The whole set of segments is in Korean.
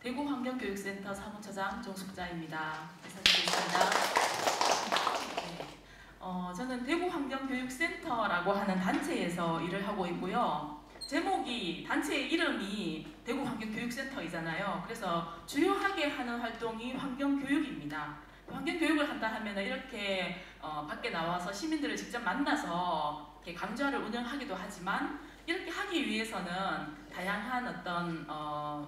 대구 환경교육센터 사무처장 정숙자입니다. 인사드리겠습니다. 네, 저는 대구 환경교육센터라고 하는 단체에서 일을 하고 있고요. 제목이 단체의 이름이 대구 환경교육센터이잖아요. 그래서 주요하게 하는 활동이 환경교육입니다. 환경교육을 한다 하면 이렇게 밖에 나와서 시민들을 직접 만나서 이렇게 강좌를 운영하기도 하지만 이렇게 하기 위해서는 다양한 어떤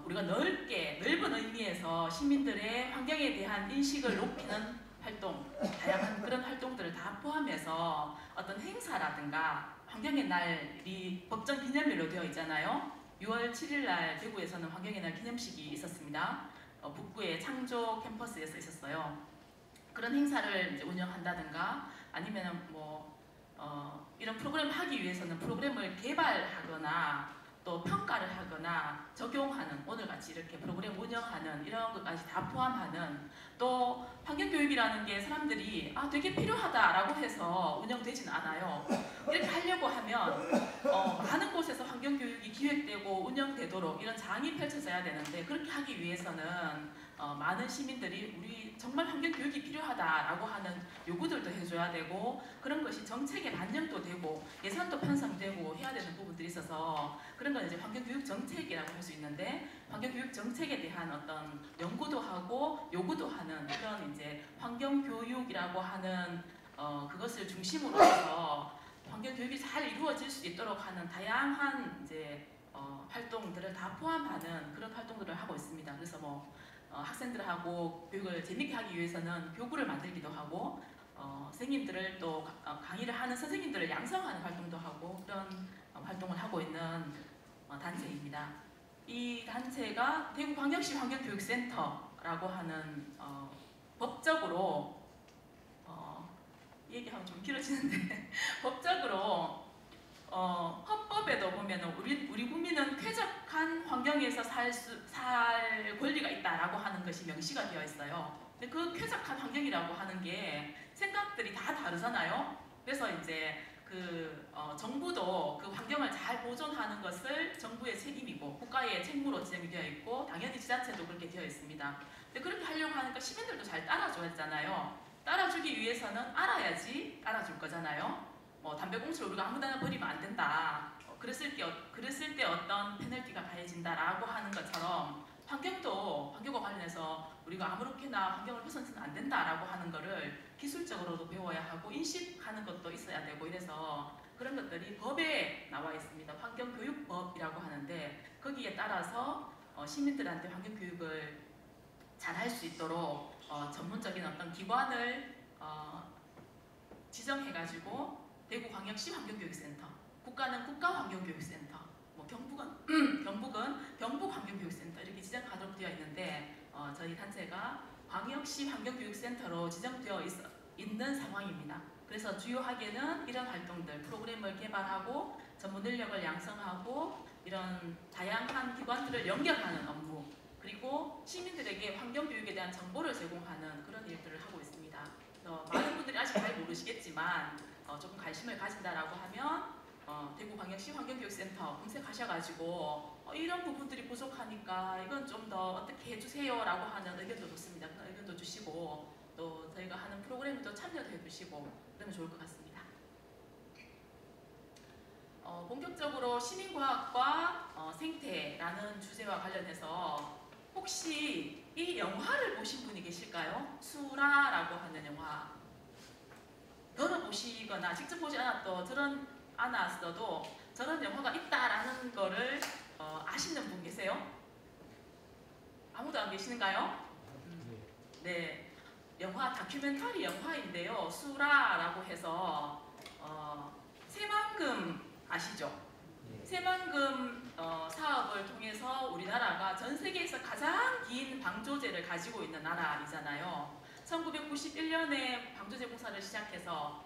우리가 넓은 의미에서 시민들의 환경에 대한 인식을 높이는 활동, 다양한 그런 활동들을 다 포함해서 어떤 행사라든가 환경의 날이 법정 기념일로 되어 있잖아요. 6월 7일 날 대구에서는 환경의 날 기념식이 있었습니다. 북구의 창조 캠퍼스에서 있었어요. 그런 행사를 이제 운영한다든가 아니면 이런 프로그램을 하기 위해서는 프로그램을 개발하거나 또 평가를 하거나 적용하는, 오늘같이 이렇게 프로그램 운영하는 이런 것까지 다 포함하는, 또 환경교육이라는 게 사람들이 되게 필요하다라고 해서 운영되진 않아요. 이렇게 하려고 하면 많은 곳에서 환경교육이 기획되고 운영되도록 이런 장이 펼쳐져야 되는데, 그렇게 하기 위해서는 많은 시민들이 우리 정말 환경교육이 필요하다라고 하는 요구들도 해줘야 되고, 그런 것이 정책에 반영도 되고 예산도 편성되고 해야 되는 부분들이 있어서, 그런 건 이제 환경교육 정책이라고 할 수 있는데, 환경교육 정책에 대한 어떤 연구도 하고 요구도 하는 그런 이제 환경교육이라고 하는 그것을 중심으로 해서 환경교육이 잘 이루어질 수 있도록 하는 다양한 이제 활동들을 다 포함하는 그런 활동들을 하고 있습니다. 그래서 학생들하고 교육을 재밌게 하기 위해서는 교구를 만들기도 하고, 선생님들을 또 강의를 하는 선생님들을 양성하는 활동도 하고, 그런 활동을 하고 있는 단체입니다. 이 단체가 대구광역시 환경교육센터라고 하는 법적으로 얘기하면 좀 길어지는데 법적으로 헌법에도 보면 우리 국민은 쾌적한 환경에서 살 권리가 있다라고 하는 것이 명시가 되어 있어요. 근데 그 쾌적한 환경이라고 하는 게 생각들이 다 다르잖아요. 그래서 이제 정부도 그 환경을 잘 보존하는 것을 정부의 책임이고 국가의 책무로 지정이 되어 있고, 당연히 지자체도 그렇게 되어 있습니다. 근데 그렇게 하려고 하니까 시민들도 잘 따라줘야 되잖아요. 따라주기 위해서는 알아야지 따라줄 거잖아요. 담배꽁초를 우리가 아무데나 버리면 안 된다. 그랬을 때 어떤 페널티가 가해진다라고 하는 것처럼, 환경과 관련해서 우리가 아무렇게나 환경을 훼손해서는 안 된다라고 하는 거를 기술적으로도 배워야 하고 인식하는 것도 있어야 되고, 이래서 그런 것들이 법에 나와 있습니다. 환경교육법이라고 하는데, 거기에 따라서 시민들한테 환경교육을 잘 할 수 있도록 전문적인 어떤 기관을 지정해가지고, 대구광역시 환경교육센터, 국가는 국가환경교육센터, 경북은 경북환경교육센터 이렇게 지정하도록 되어 있는데, 저희 단체가 광역시 환경교육센터로 지정되어 있는 상황입니다. 그래서 주요하게는 이런 활동들, 프로그램을 개발하고 전문 인력을 양성하고 이런 다양한 기관들을 연결하는 업무, 그리고 시민들에게 환경교육에 대한 정보를 제공하는 그런 일들을 하고 있습니다. 많은 분들이 아직 잘 모르시겠지만 조금 관심을 가진다라고 하면 대구광역시 환경교육센터 검색하셔가지고 이런 부분들이 부족하니까 이건 좀 더 어떻게 해주세요 라고 하는 의견도 좋습니다. 그런 의견도 주시고, 또 저희가 하는 프로그램에도 참여도 해주시고 그러면 좋을 것 같습니다. 본격적으로 시민과학과 생태라는 주제와 관련해서 혹시 이 영화를 보신 분이 계실까요? 수라라고 하는 영화. 들어보시거나 직접 보지 않았어도 저런 영화가 있다라는 거를 아시는 분 계세요? 아무도 안 계시는가요? 네, 다큐멘터리 영화인데요. 수라라고 해서 새만금 아시죠? 새만금 사업을 통해서 우리나라가 전 세계에서 가장 긴 방조제를 가지고 있는 나라이잖아요. 1991년에 방조제 공사를 시작해서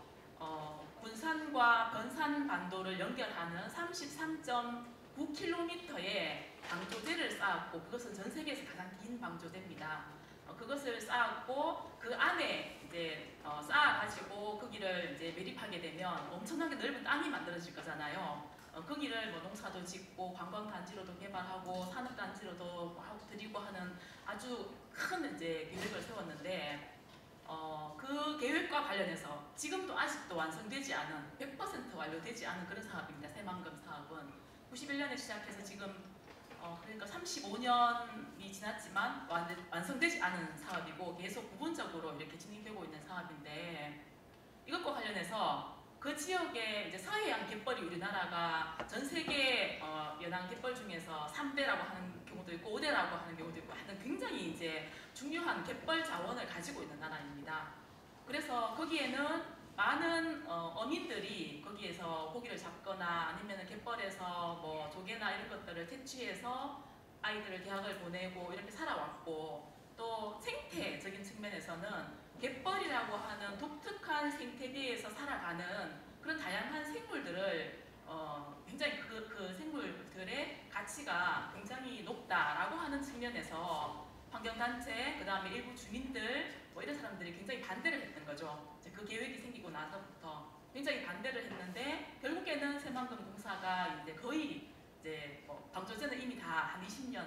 군산과 변산반도를 연결하는 33.9km의 방조제를 쌓았고, 그것은 전 세계에서 가장 긴 방조제입니다. 그것을 쌓았고, 그 안에 이제 쌓아가지고 거기를 이제 매립하게 되면 엄청나게 넓은 땅이 만들어질 거잖아요. 거기를 뭐 농사도 짓고 관광단지로도 개발하고 산업단지로도 드리고 하는 아주 큰 이제 계획을 세웠는데 그 계획과 관련해서 지금도 아직도 완성되지 않은 100% 완료되지 않은 그런 사업입니다. 새만금 사업은 91년에 시작해서 지금 그러니까 35년이 지났지만 완성되지 않은 사업이고 계속 부분적으로 이렇게 진행되고 있는 사업인데 이것과 관련해서 그 지역에 이제 서해안 갯벌이 우리나라가 전 세계 연안 갯벌 중에서 3대라고 하는 경우도 있고 5대라고 하는 경우도 있고 하여튼 굉장히 이제 중요한 갯벌 자원을 가지고 있는 나라입니다. 그래서 거기에는 많은 어민들이 거기에서 고기를 잡거나 아니면 갯벌에서 뭐 조개나 이런 것들을 채취해서 아이들을 대학을 보내고 이렇게 살아왔고 또 생태적인 측면에서는 갯벌이라고 하는 독특한 생태계에서 살아가는 그런 다양한 생물들을 굉장히 그 생물들의 가치가 굉장히 높다라고 하는 측면에서 환경단체, 그 다음에 일부 주민들 뭐 이런 사람들이 굉장히 반대를 했던 거죠. 이제 그 계획이 생기고 나서부터 굉장히 반대를 했는데 결국에는 새만금 공사가 이제 거의 이제 방조제는 이미 다 한 20년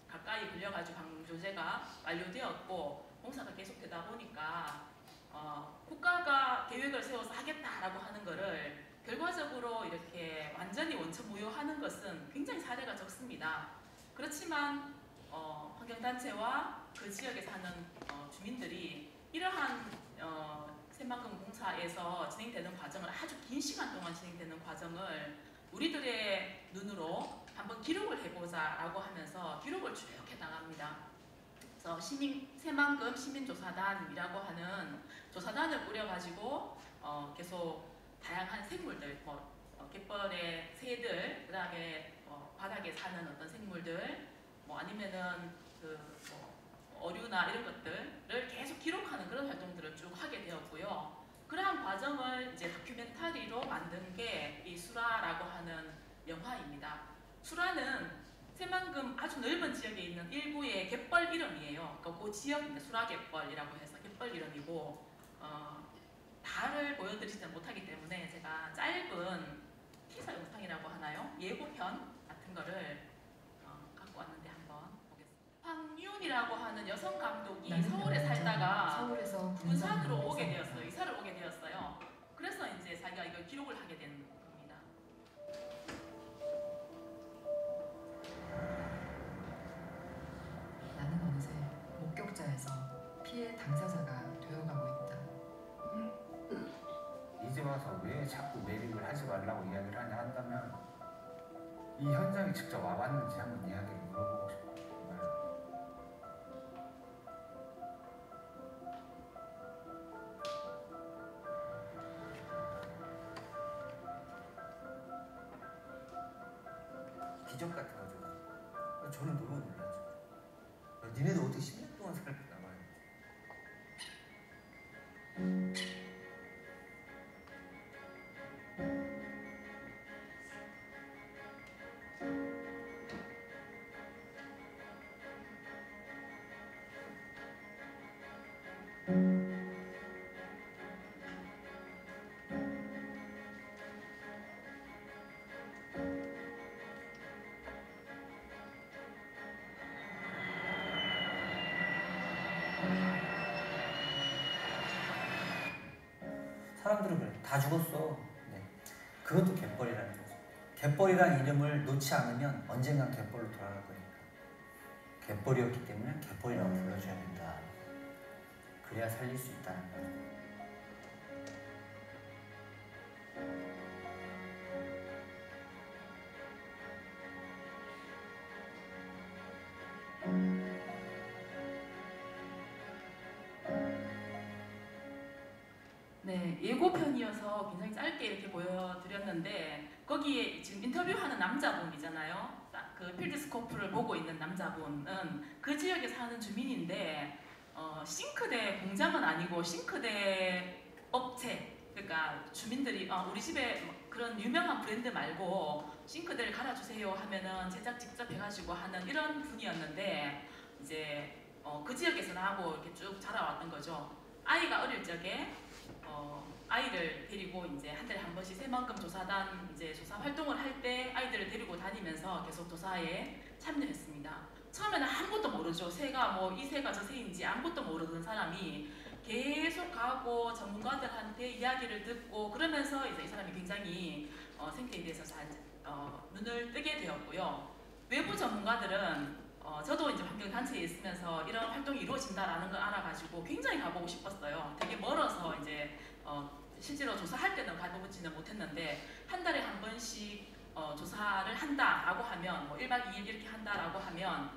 가까이 걸려가지고 방조제가 완료되었고 공사가 계속되다 보니까 국가가 계획을 세워서 하겠다라고 하는 거를 결과적으로 이렇게 완전히 원천무효하는 것은 굉장히 사례가 적습니다. 그렇지만 환경단체와 그 지역에 사는 주민들이 이러한 새만금 공사에서 진행되는 과정을 아주 긴 시간 동안 진행되는 과정을 우리들의 눈으로 한번 기록을 해보자 라고 하면서 기록을 쭉 해나갑니다. 그래서 새만금 시민조사단이라고 하는 조사단을 꾸려가지고 계속 다양한 생물들, 갯벌의 새들, 그 다음에 바닥에 사는 어떤 생물들, 아니면은 어류나 이런 것들을 계속 기록하는 그런 활동들을 쭉 하게 되었고요. 그러한 과정을 이제 다큐멘터리로 만든 게 이 수라라고 하는 영화입니다. 수라는 새만금 아주 넓은 지역에 있는 일부의 갯벌 이름이에요. 그러니까 그 지역인데 수라갯벌이라고 해서 갯벌 이름이고 다를 보여드리지 못하기 때문에 제가 짧은 티저 영상이라고 하나요? 예고편 같은 거를 갖고 왔는데 한번 보겠습니다. 황윤이라고 하는 여성 감독이 서울에 살다가 서울에서 군산으로 오게 되었어요. 이사를 오게 되었어요. 그래서 이제 자기가 이걸 기록을 하게 된 겁니다. 나는 어느새 목격자에서 피해 당사자가 되어가고 있다. 이제 와서 왜 자꾸 매립을 하지 말라고 이야기를 하냐 한다면 이 현장에 직접 와봤는지 한번 이야기를 물어보고 싶어요. 정말. 기적 같은 거죠. 저는 너무 놀랐죠. 니네들 어떻게 10년 동안 살고 남아요? 사람들은 그래. 다 죽었어. 네. 그것도 갯벌이라는 거죠. 갯벌이라는 이름을 놓지 않으면 언젠간 갯벌로 돌아갈 거니까. 갯벌이었기 때문에 갯벌이라고 불러줘야 된다. 그래야 살릴 수 있다는 거죠. 네, 예고편이어서 굉장히 짧게 이렇게 보여드렸는데 거기에 지금 인터뷰하는 남자분이잖아요. 그 필드스코프를 보고 있는 남자분은 그 지역에 사는 주민인데 싱크대 공장은 아니고 싱크대 업체, 그러니까 주민들이 우리 집에 그런 유명한 브랜드 말고 싱크대를 갈아주세요 하면은 제작 직접 해가지고 하는 이런 분이었는데 이제 그 지역에서 나하고 이렇게 쭉 자라왔던 거죠. 아이가 어릴 적에 아이를 데리고 이제 한 달에 한 번씩 새만금 조사단 이제 조사 활동을 할 때 아이들을 데리고 다니면서 계속 조사에 참여했습니다. 처음에는 아무것도 모르죠. 새가 뭐 이 새가 저 새인지 아무것도 모르던 사람이 계속 가고 전문가들한테 이야기를 듣고 그러면서 이제 이 사람이 굉장히 생태에 대해서 눈을 뜨게 되었고요. 외부 전문가들은 저도 이제 환경단체에 있으면서 이런 활동이 이루어진다라는 걸 알아가지고 굉장히 가보고 싶었어요. 되게 멀어서 이제 실제로 조사할 때는 가보지는 못했는데 한 달에 한 번씩 조사를 한다라고 하면 뭐 1박 2일 이렇게 한다라고 하면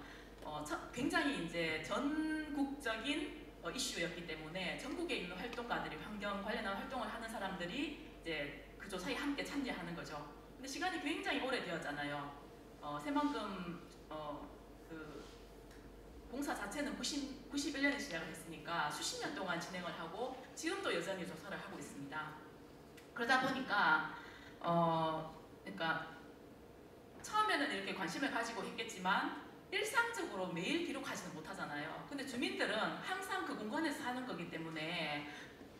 굉장히 이제 전국적인 이슈였기 때문에 전국에 있는 활동가들이 환경 관련한 활동을 하는 사람들이 이제 그 조사에 함께 참여하는 거죠. 근데 시간이 굉장히 오래되었잖아요. 새만금 그 공사 자체는 91년에 시작을 했으니까 수십 년 동안 진행을 하고 지금도 여전히 조사를 하고 있습니다. 그러다 보니까 그러니까 처음에는 이렇게 관심을 가지고 했겠지만 일상적으로 매일 기록하지는 못하잖아요. 근데 주민들은 항상 그 공간에서 사는 거기 때문에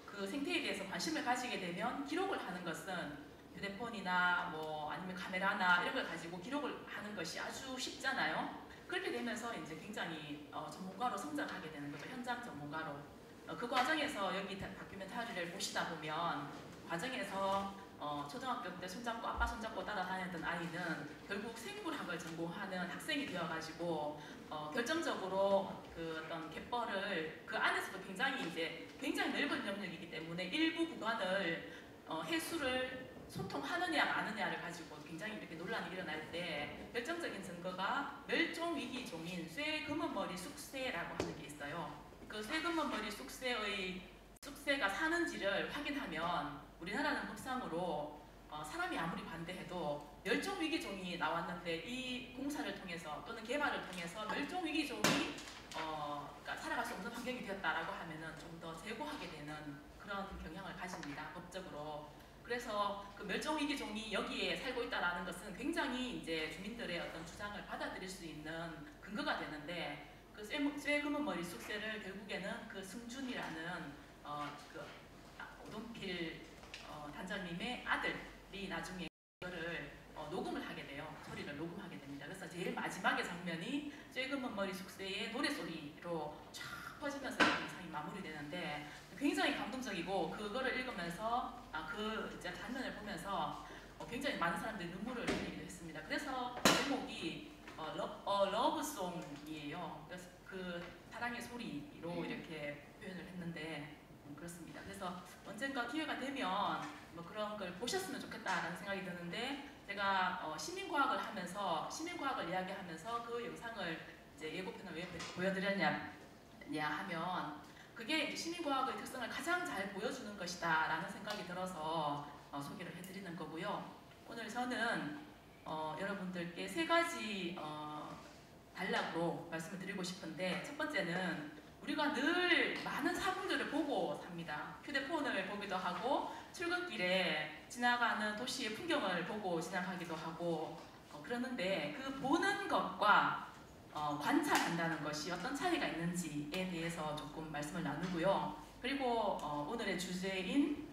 그 생태에 대해서 관심을 가지게 되면 기록을 하는 것은 휴대폰이나 뭐 아니면 카메라나 이런 걸 가지고 기록을 하는 것이 아주 쉽잖아요. 그렇게 되면서 이제 굉장히 전문가로 성장하게 되는 거죠. 현장 전문가로. 그 과정에서 여기 다큐멘터리를 보시다 보면 과정에서 초등학교 때 손잡고 아빠 손잡고 따라다녔던 아이는 결국 생물학을 전공하는 학생이 되어가지고 결정적으로 그 어떤 갯벌을 그 안에서도 굉장히 넓은 영역이기 때문에 일부 구간을 해수를 소통하느냐 마느냐를 가지고 굉장히 이렇게 논란이 일어날 때 결정적인 증거가 멸종위기종인 쇠금은머리 쑥새라고 하는 게 있어요. 그 쇠금은머리 쑥새가 사는지를 확인하면 우리나라는 법상으로 사람이 아무리 반대해도 멸종위기종이 나왔는데 이 공사를 통해서 또는 개발을 통해서 멸종위기종이 그러니까 살아갈 수 없는 환경이 되었다라고 하면은 좀 더 제고하게 되는 그런 경향을 가집니다. 법적으로. 그래서 그 멸종위기종이 여기에 살고 있다라는 것은 굉장히 이제 주민들의 어떤 주장을 받아들일 수 있는 근거가 되는데 그 쇠금은머리 쑥새를 결국에는 그 승준이라는 그 오동필 단장님의 아들이 나중에 이거를 녹음을 하게 돼요. 소리를 녹음하게 됩니다. 그래서 제일 마지막의 장면이 쇠금은머리 쑥새의 노래소리로 쫙 퍼지면서 영상이 마무리되는데 굉장히 감동적이고 그거를 읽으면서 그 이제 장면을 보면서 굉장히 많은 사람들이 눈물을 흘리기도 했습니다. 그래서 제목이 러브송이에요. 그래서 그 사랑의 소리로 이렇게 표현을 했는데 그렇습니다. 그래서 언젠가 기회가 되면 뭐 그런 걸 보셨으면 좋겠다라는 생각이 드는데 제가 시민과학을 이야기하면서 그 영상을 이제 예고편을 왜 보여드렸냐 하면 그게 이제 시민과학의 특성을 가장 잘 보여주는 것이다라는 생각이 들어서 소개를 해드리는 거고요. 오늘 저는 여러분들께 세 가지 단락으로 말씀을 드리고 싶은데 첫 번째는 우리가 늘 많은 사물들을 보고 삽니다. 휴대폰을 보기도 하고 출근길에 지나가는 도시의 풍경을 보고 지나가기도 하고 그러는데 그 보는 것과 관찰한다는 것이 어떤 차이가 있는지에 대해서 조금 말씀을 나누고요. 그리고 오늘의 주제인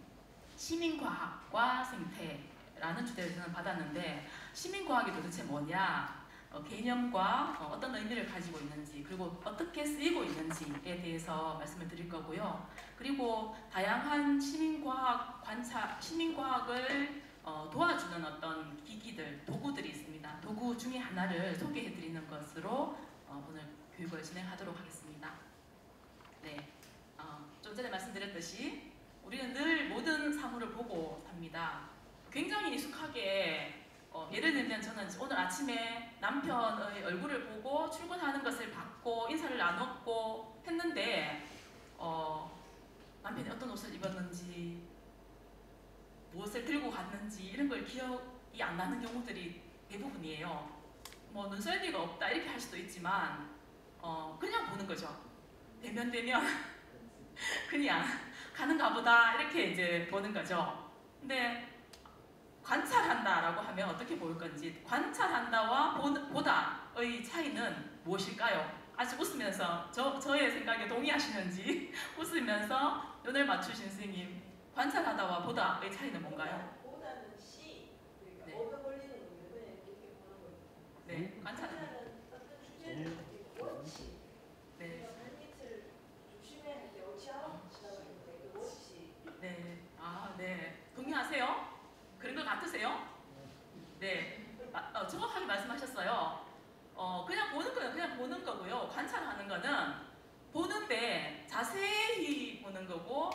시민과학과 생태라는 주제를 저는 받았는데 시민과학이 도대체 뭐냐, 개념과 어떤 의미를 가지고 있는지 그리고 어떻게 쓰이고 있는지에 대해서 말씀을 드릴 거고요. 그리고 다양한 시민과학을 도와주는 어떤 기기들, 도구들이 있습니다. 도구 중에 하나를 소개해 드리는 것으로 오늘 교육을 진행하도록 하겠습니다. 네, 좀 전에 말씀드렸듯이 우리는 늘 모든 사물을 보고 삽니다. 굉장히 익숙하게 예를 들면 저는 오늘 아침에 남편의 얼굴을 보고 출근하는 것을 봤고 인사를 나눴고 했는데 남편이 어떤 옷을 입었는지 무엇을 들고 갔는지 이런 걸 기억이 안 나는 경우들이 대부분이에요. 뭐 눈썰미가 없다 이렇게 할 수도 있지만 그냥 보는 거죠. 되면 그냥 가는가 보다 이렇게 이제 보는 거죠. 근데 관찰한다라고 하면 어떻게 보일 건지, 관찰한다와 보다의 차이는 무엇일까요? 아직 웃으면서 저의 생각에 동의하시는지 웃으면서 눈을 맞추신 선생님 관찰하다와 보다의 차이는 뭔가요? 보다는 시, 그러니까 네. 오래 걸리는 거예요. 그냥 이렇게 보는 거예요. 네, 관찰은. 관찰은 어떤 주제를 가지고 워치, 네, 발밑을 조심해야 할 때 어치하고 지나가는데 그 워치. 네, 아, 네. 동의하세요? 그런 것 같으세요? 네, 정확하게 말씀하셨어요. 그냥 보는 거는 그냥 보는 거고요. 관찰하는 거는 보는데 자세히 보는 거고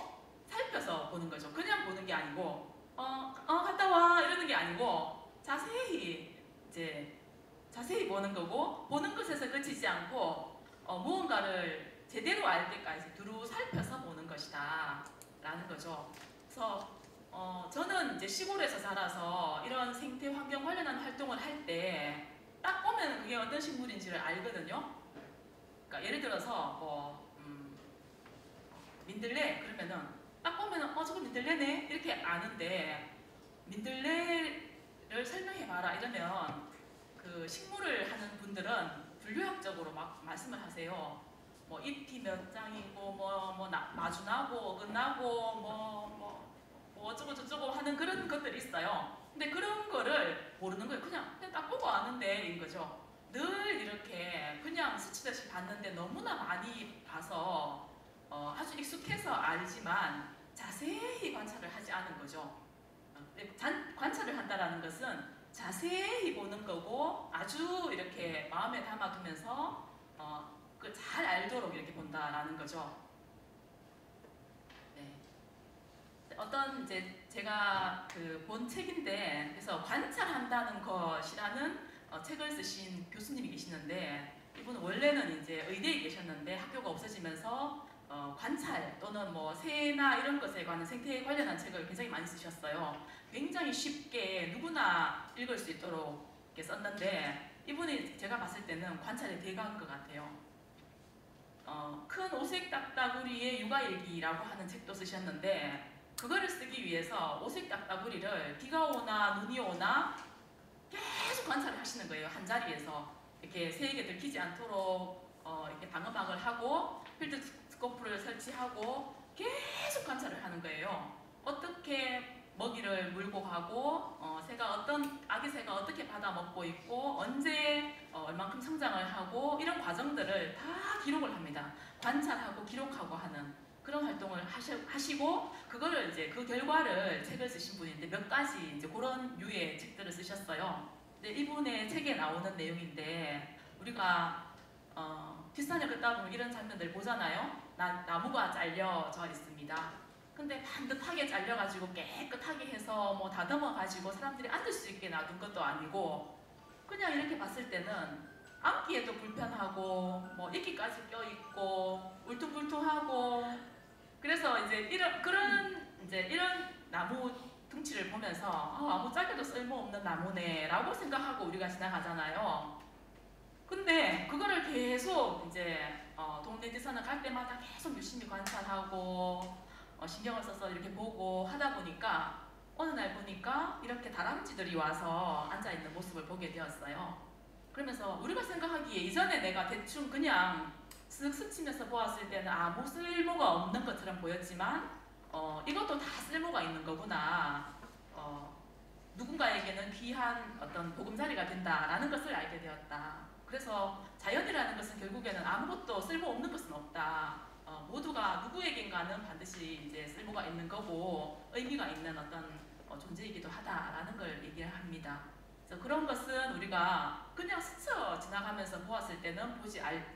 살펴서 보는 거죠. 그냥 보는 게 아니고 갔다 와 이러는 게 아니고 자세히 이제 자세히 보는 거고 보는 것에서 그치지 않고 무언가를 제대로 알 때까지 두루 살펴서 보는 것이다 라는 거죠. 그래서 저는 이제 시골에서 자라서 이런 생태 환경 관련한 활동을 할 때 딱 보면 그게 어떤 식물인지를 알거든요. 그러니까 예를 들어서 민들레 그러면은 딱 보면은 저거 민들레네 이렇게 아는데 민들레를 설명해봐라 이러면 그 식물을 하는 분들은 분류학적으로 막 말씀을 하세요. 뭐 잎이 몇 장이고 마주나고 어긋나고 뭐 어쩌고 저쩌고 하는 그런 것들이 있어요. 근데 그런 거를 모르는 거예요. 그냥 딱 보고 아는데인 거죠. 늘 이렇게 그냥 스치듯이 봤는데 너무나 많이 봐서 아주 익숙해서 알지만 자세히 관찰을 하지 않은 거죠. 관찰을 한다라는 것은 자세히 보는 거고 아주 이렇게 마음에 담아두면서 그 잘 알도록 이렇게 본다라는 거죠. 네. 어떤 이제 제가 그 본 책인데 그래서 관찰한다는 것이라는 책을 쓰신 교수님이 계시는데 이분은 원래는 이제 의대에 계셨는데 학교가 없어지면서 관찰 또는 뭐 새나 이런 것에 관한 생태에 관련한 책을 굉장히 많이 쓰셨어요. 굉장히 쉽게 누구나 읽을 수 있도록 이렇게 썼는데 이분이 제가 봤을 때는 관찰의 대가인 것 같아요. 큰 오색 딱따구리의 육아일기라고 하는 책도 쓰셨는데 그거를 쓰기 위해서 오색 딱따구리를 비가 오나 눈이 오나 계속 관찰을 하시는 거예요. 한 자리에서 이렇게 새에게 들키지 않도록 이렇게 방음막을 하고 필드 스코프를 설치하고 계속 관찰을 하는 거예요. 어떻게 먹이를 물고 가고 아기 새가 어떻게 받아 먹고 있고 언제 얼만큼 성장을 하고 이런 과정들을 다 기록을 합니다. 관찰하고 기록하고 하는 그런 활동을 하시고 그거를 이제 그 결과를 책을 쓰신 분인데 몇 가지 이제 그런 유의 책들을 쓰셨어요. 근데 이분의 책에 나오는 내용인데 우리가 뒷산을 걷다 보면 이런 장면들 보잖아요. 나무가 잘려져 있습니다. 근데 반듯하게 잘려가지고 깨끗하게 해서 뭐 다듬어가지고 사람들이 앉을 수 있게 놔둔 것도 아니고 그냥 이렇게 봤을 때는 앉기에도 불편하고 뭐 이끼까지 껴있고 울퉁불퉁하고 그래서 이제 이런 나무 둥치를 보면서 아무 짝에도 쓸모없는 나무네라고 생각하고 우리가 지나가잖아요. 근데 그거를 계속 이제 동네 뒷산을 갈 때마다 계속 유심히 관찰하고 신경을 써서 이렇게 보고 하다 보니까 어느 날 보니까 이렇게 다람쥐들이 와서 앉아있는 모습을 보게 되었어요. 그러면서 우리가 생각하기에 이전에 내가 대충 그냥 쓱 스치면서 보았을 때는 아무 쓸모가 없는 것처럼 보였지만 이것도 다 쓸모가 있는 거구나. 누군가에게는 귀한 어떤 보금자리가 된다라는 것을 알게 되었다. 그래서 자연이라는 것은 결국에는 아무것도 쓸모없는 것은 없다. 모두가 누구에겐가는 반드시 이제 쓸모가 있는 거고 의미가 있는 어떤 존재이기도 하다라는 걸 얘기를 합니다. 그래서 그런 것은 우리가 그냥 스쳐 지나가면서 보았을 때는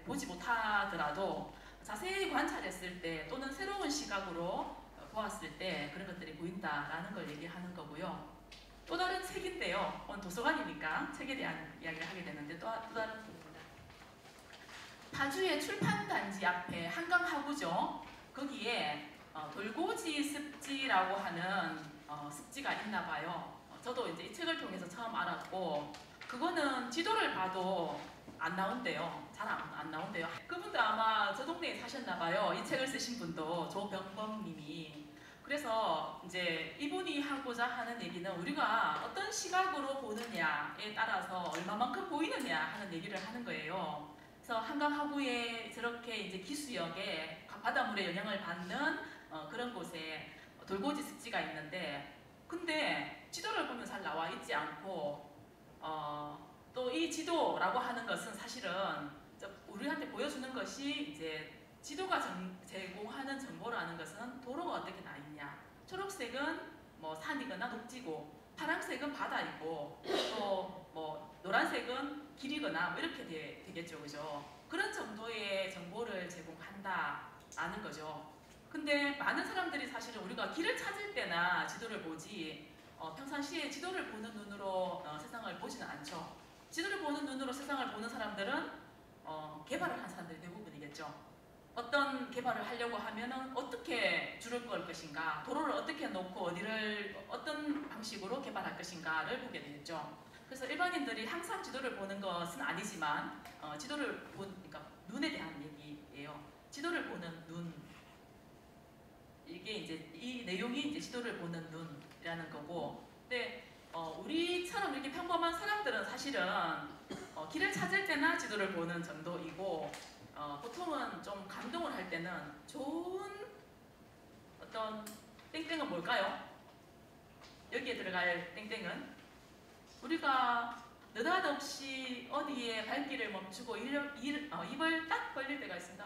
보지 못하더라도 자세히 관찰했을 때 또는 새로운 시각으로 보았을 때 그런 것들이 보인다라는 걸 얘기하는 거고요. 또 다른 책인데요. 오늘 도서관이니까 책에 대한 이야기를 하게 되는데 또 다른 책입니다. 파주의 출판단지 앞에 한강하구죠. 거기에 돌고지 습지라고 하는 습지가 있나 봐요. 저도 이제 이 책을 통해서 처음 알았고 그거는 지도를 봐도 안 나온대요. 잘 안 나온대요. 그분도 아마 저 동네에 사셨나 봐요. 이 책을 쓰신 분도 조병범님이. 그래서 이제 이분이 하고자 하는 얘기는 우리가 어떤 시각으로 보느냐에 따라서 얼마만큼 보이느냐 하는 얘기를 하는 거예요. 그래서 한강 하구에 저렇게 이제 기수역에 바닷물의 영향을 받는 그런 곳에 돌고지 습지가 있는데 근데 지도를 보면 잘 나와 있지 않고 또 이 지도라고 하는 것은 사실은 우리한테 보여주는 것이 이제 지도가 제공하는 정보라는 것은 도로가 어떻게 나 있냐. 초록색은 뭐 산이거나 녹지고 파란색은 바다이고 또 뭐 노란색은 길이거나 뭐 이렇게 되겠죠, 그죠? 그런 정도의 정보를 제공한다라는 거죠. 근데 많은 사람들이 사실은 우리가 길을 찾을 때나 지도를 보지 평상시에 지도를 보는 눈으로 세상을 보지는 않죠. 지도를 보는 눈으로 세상을 보는 사람들은 개발을 한 사람들이 대부분이겠죠. 어떤 개발을 하려고 하면은 어떻게 줄을 걸 것인가, 도로를 어떻게 놓고 어디를 어떤 방식으로 개발할 것인가를 보게 되겠죠. 그래서 일반인들이 항상 지도를 보는 것은 아니지만 그러니까 눈에 대한 얘기예요. 지도를 보는 눈. 이게 이제 이 내용이 이제 지도를 보는 눈이라는 거고, 근데 우리처럼 이렇게 평범한 사람들은 사실은 길을 찾을 때나 지도를 보는 정도이고, 보통은 좀 감동을 할 때는 좋은 어떤 땡땡은 뭘까요? 여기에 들어갈 땡땡은 우리가 느닷없이 어디에 발길을 멈추고 입을 딱 벌릴 때가 있습니다.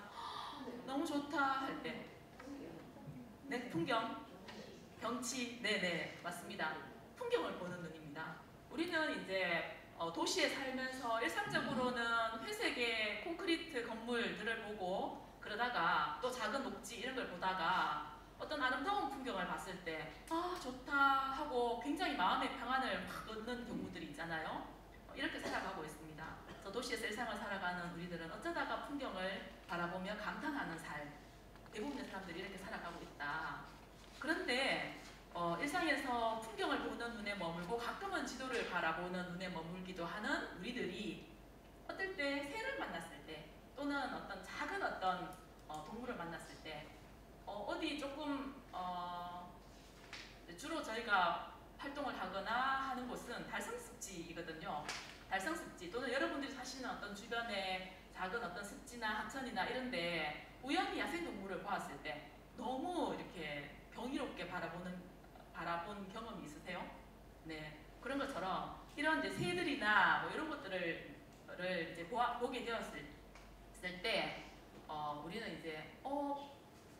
너무 좋다 할 때. 네, 풍경, 경치, 네네, 맞습니다. 풍경을 보는 눈입니다. 우리는 이제 도시에 살면서 일상적으로는 회색의 콘크리트 건물들을 보고 그러다가 또 작은 녹지 이런 걸 보다가 어떤 아름다운 풍경을 봤을 때 아 좋다 하고 굉장히 마음의 평안을 확 얻는 경우들이 있잖아요. 이렇게 살아가고 있습니다. 그래서 도시에서 일상을 살아가는 우리들은 어쩌다가 풍경을 바라보며 감탄하는 삶, 대부분의 사람들이 이렇게 살아가고 있다. 그런데 일상에서 풍경을 보는 눈에 머물고 가끔은 지도를 바라보는 눈에 머물기도 하는 우리들이 어떨 때 새를 만났을 때 또는 어떤 작은 동물을 만났을 때 어디 조금 주로 저희가 활동을 하거나 하는 곳은 달성습지이거든요. 달성습지 또는 여러분들이 사시는 어떤 주변에 작은 어떤 습지나 하천이나 이런데 우연히 야생동물을 보았을 때 너무 이렇게 경이롭게 바라본 경험이 있으세요? 네, 그런 것처럼 이런 이제 새들이나 뭐 이런 것들을 이제 보게 되었을 때 우리는 이제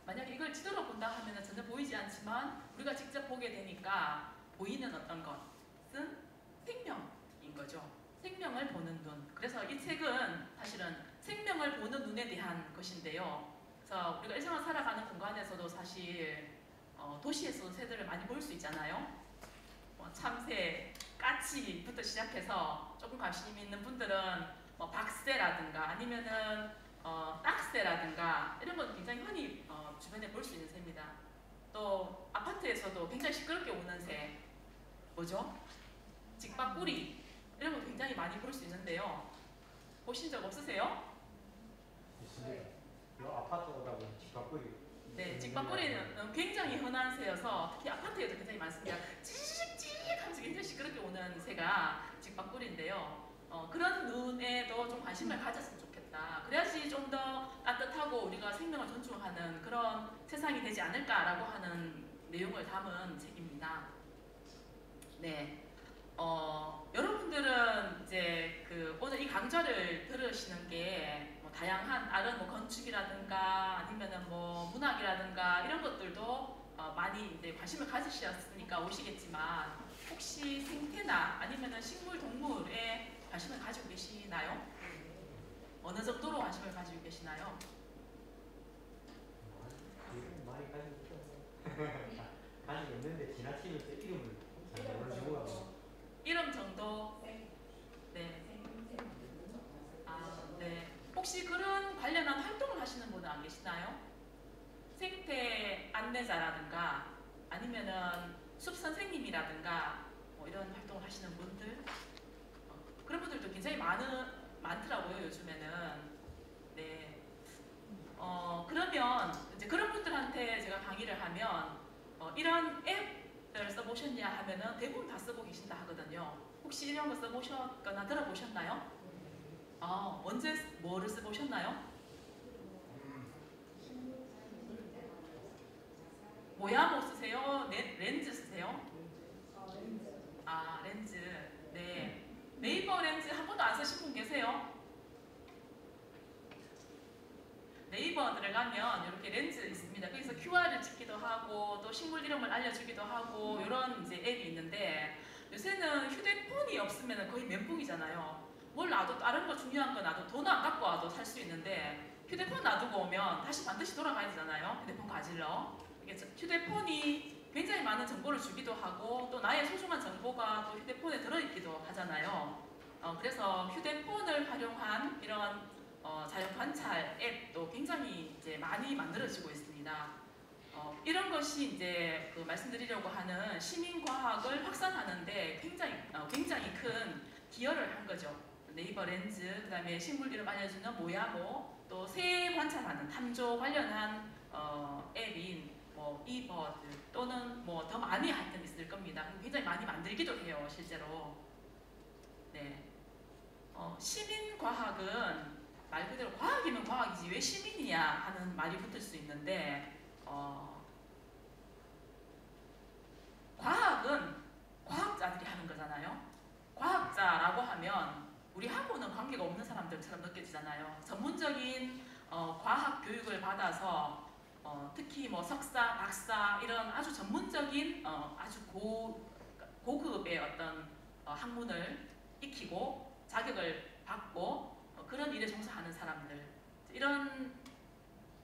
만약에 이걸 지도로 본다 하면 전혀 보이지 않지만 우리가 직접 보게 되니까 보이는 어떤 것은 생명인 거죠. 생명을 보는 눈. 그래서 이 책은 사실은 생명을 보는 눈에 대한 것인데요. 그래서 우리가 일상을 살아가는 공간에서도 사실 도시에서 새들을 많이 볼 수 있잖아요. 참새, 까치부터 시작해서 조금 관심 있는 분들은 박새라든가 아니면은 딱새라든가 이런 건 굉장히 흔히 주변에 볼 수 있는 새입니다. 또 아파트에서도 굉장히 시끄럽게 우는 새, 뭐죠? 직박구리 이런 거 굉장히 많이 볼 수 있는데요. 보신 적 없으세요? 아파트 오다 보면 직박구리. 네, 직박구리는 굉장히 흔한 새여서 특히 아파트에도 굉장히 많습니다. 찌익찌익 하면서 굉장히 시끄럽게 우는 새가 직박구리인데요. 그런 눈에도 좀 관심을 가졌으면 좋겠다. 그래야지 좀 더 따뜻하고 우리가 생명을 존중하는 그런 세상이 되지 않을까라고 하는 내용을 담은 책입니다. 네, 여러분들은 이제 오늘 이 강좌를 들으시는 게 다양한 다른 건축이라든가 아니면은 문학이라든가 이런 것들도 많이 이제 관심을 가지셨으니까 오시겠지만 혹시 생태나 아니면은 식물 동물에 관심을 가지고 계시나요? 어느 정도로 관심을 가지고 계시나요? 많이 가지고 있어요. 가지고 있는데 지나치면서 이름을 잘 모르고. 이름 정도? 네. 네. 혹시 그런 관련한 활동을 하시는 분은 안 계시나요? 생태 안내자라든가 아니면은 숲 선생님이라든가 이런 활동을 하시는 분들 그런 분들도 굉장히 많더라고요 요즘에는. 네. 그러면 이제 그런 분들한테 제가 강의를 하면 이런 앱을 써보셨냐 하면은 대부분 다 쓰고 계신다 하거든요. 혹시 이런 거 써보셨거나 들어보셨나요? 언제 뭐를 써보셨나요? 모야모 쓰세요? 렌즈 쓰세요? 아, 렌즈. 네. 네이버 렌즈 한 번도 안 쓰신 분 계세요? 네이버 들어가면 이렇게 렌즈 있습니다. 거기서 QR을 찍기도 하고 또 식물 이름을 알려주기도 하고 이런 이제 앱이 있는데 요새는 휴대폰이 없으면 거의 멘붕이잖아요. 뭘 놔도 다른 거 중요한 거 놔도 돈 안 갖고 와도 살 수 있는데 휴대폰 놔두고 오면 다시 반드시 돌아가야 되잖아요. 휴대폰 가지러. 이게 휴대폰이 굉장히 많은 정보를 주기도 하고 또 나의 소중한 정보가 또 휴대폰에 들어있기도 하잖아요. 그래서 휴대폰을 활용한 이런 자연 관찰 앱도 굉장히 이제 많이 만들어지고 있습니다. 이런 것이 이제 그 말씀드리려고 하는 시민 과학을 확산하는데 굉장히 큰 기여를 한 거죠. 네이버 렌즈, 그다음에 식물 이름 알려주는 모야모, 또 새 관찰하는 탐조 관련한 앱인 뭐 이버드 또는 뭐 더 많이 하여튼 있을 겁니다. 굉장히 많이 만들기도 해요, 실제로. 네. 시민 과학은 말 그대로 과학이면 과학이지 왜 시민이야 하는 말이 붙을 수 있는데 과학은 과학자들이 하는 거잖아요. 과학자라고 하면 우리하고는 관계가 없는 사람들처럼 느껴지잖아요. 전문적인 과학 교육을 받아서 특히 뭐 석사, 박사 이런 아주 전문적인 아주 고급의 어떤 학문을 익히고 자격을 받고 그런 일에 종사하는 사람들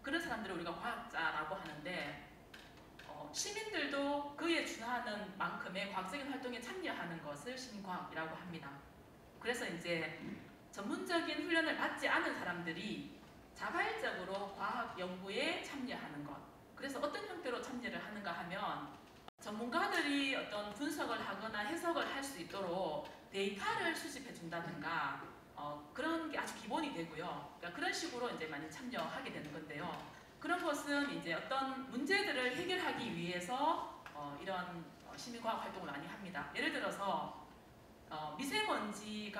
그런 사람들을 우리가 과학자라고 하는데 시민들도 그에 준하는 만큼의 과학적인 활동에 참여하는 것을 시민과학이라고 합니다. 그래서 이제 전문적인 훈련을 받지 않은 사람들이 자발적으로 과학 연구에 참여하는 것. 그래서 어떤 형태로 참여를 하는가 하면 전문가들이 어떤 분석을 하거나 해석을 할 수 있도록 데이터를 수집해 준다든가 그런 게 아주 기본이 되고요. 그러니까 그런 식으로 이제 많이 참여하게 되는 건데요. 그런 것은 이제 어떤 문제들을 해결하기 위해서 이런 시민과학 활동을 많이 합니다. 예를 들어서 미세먼지를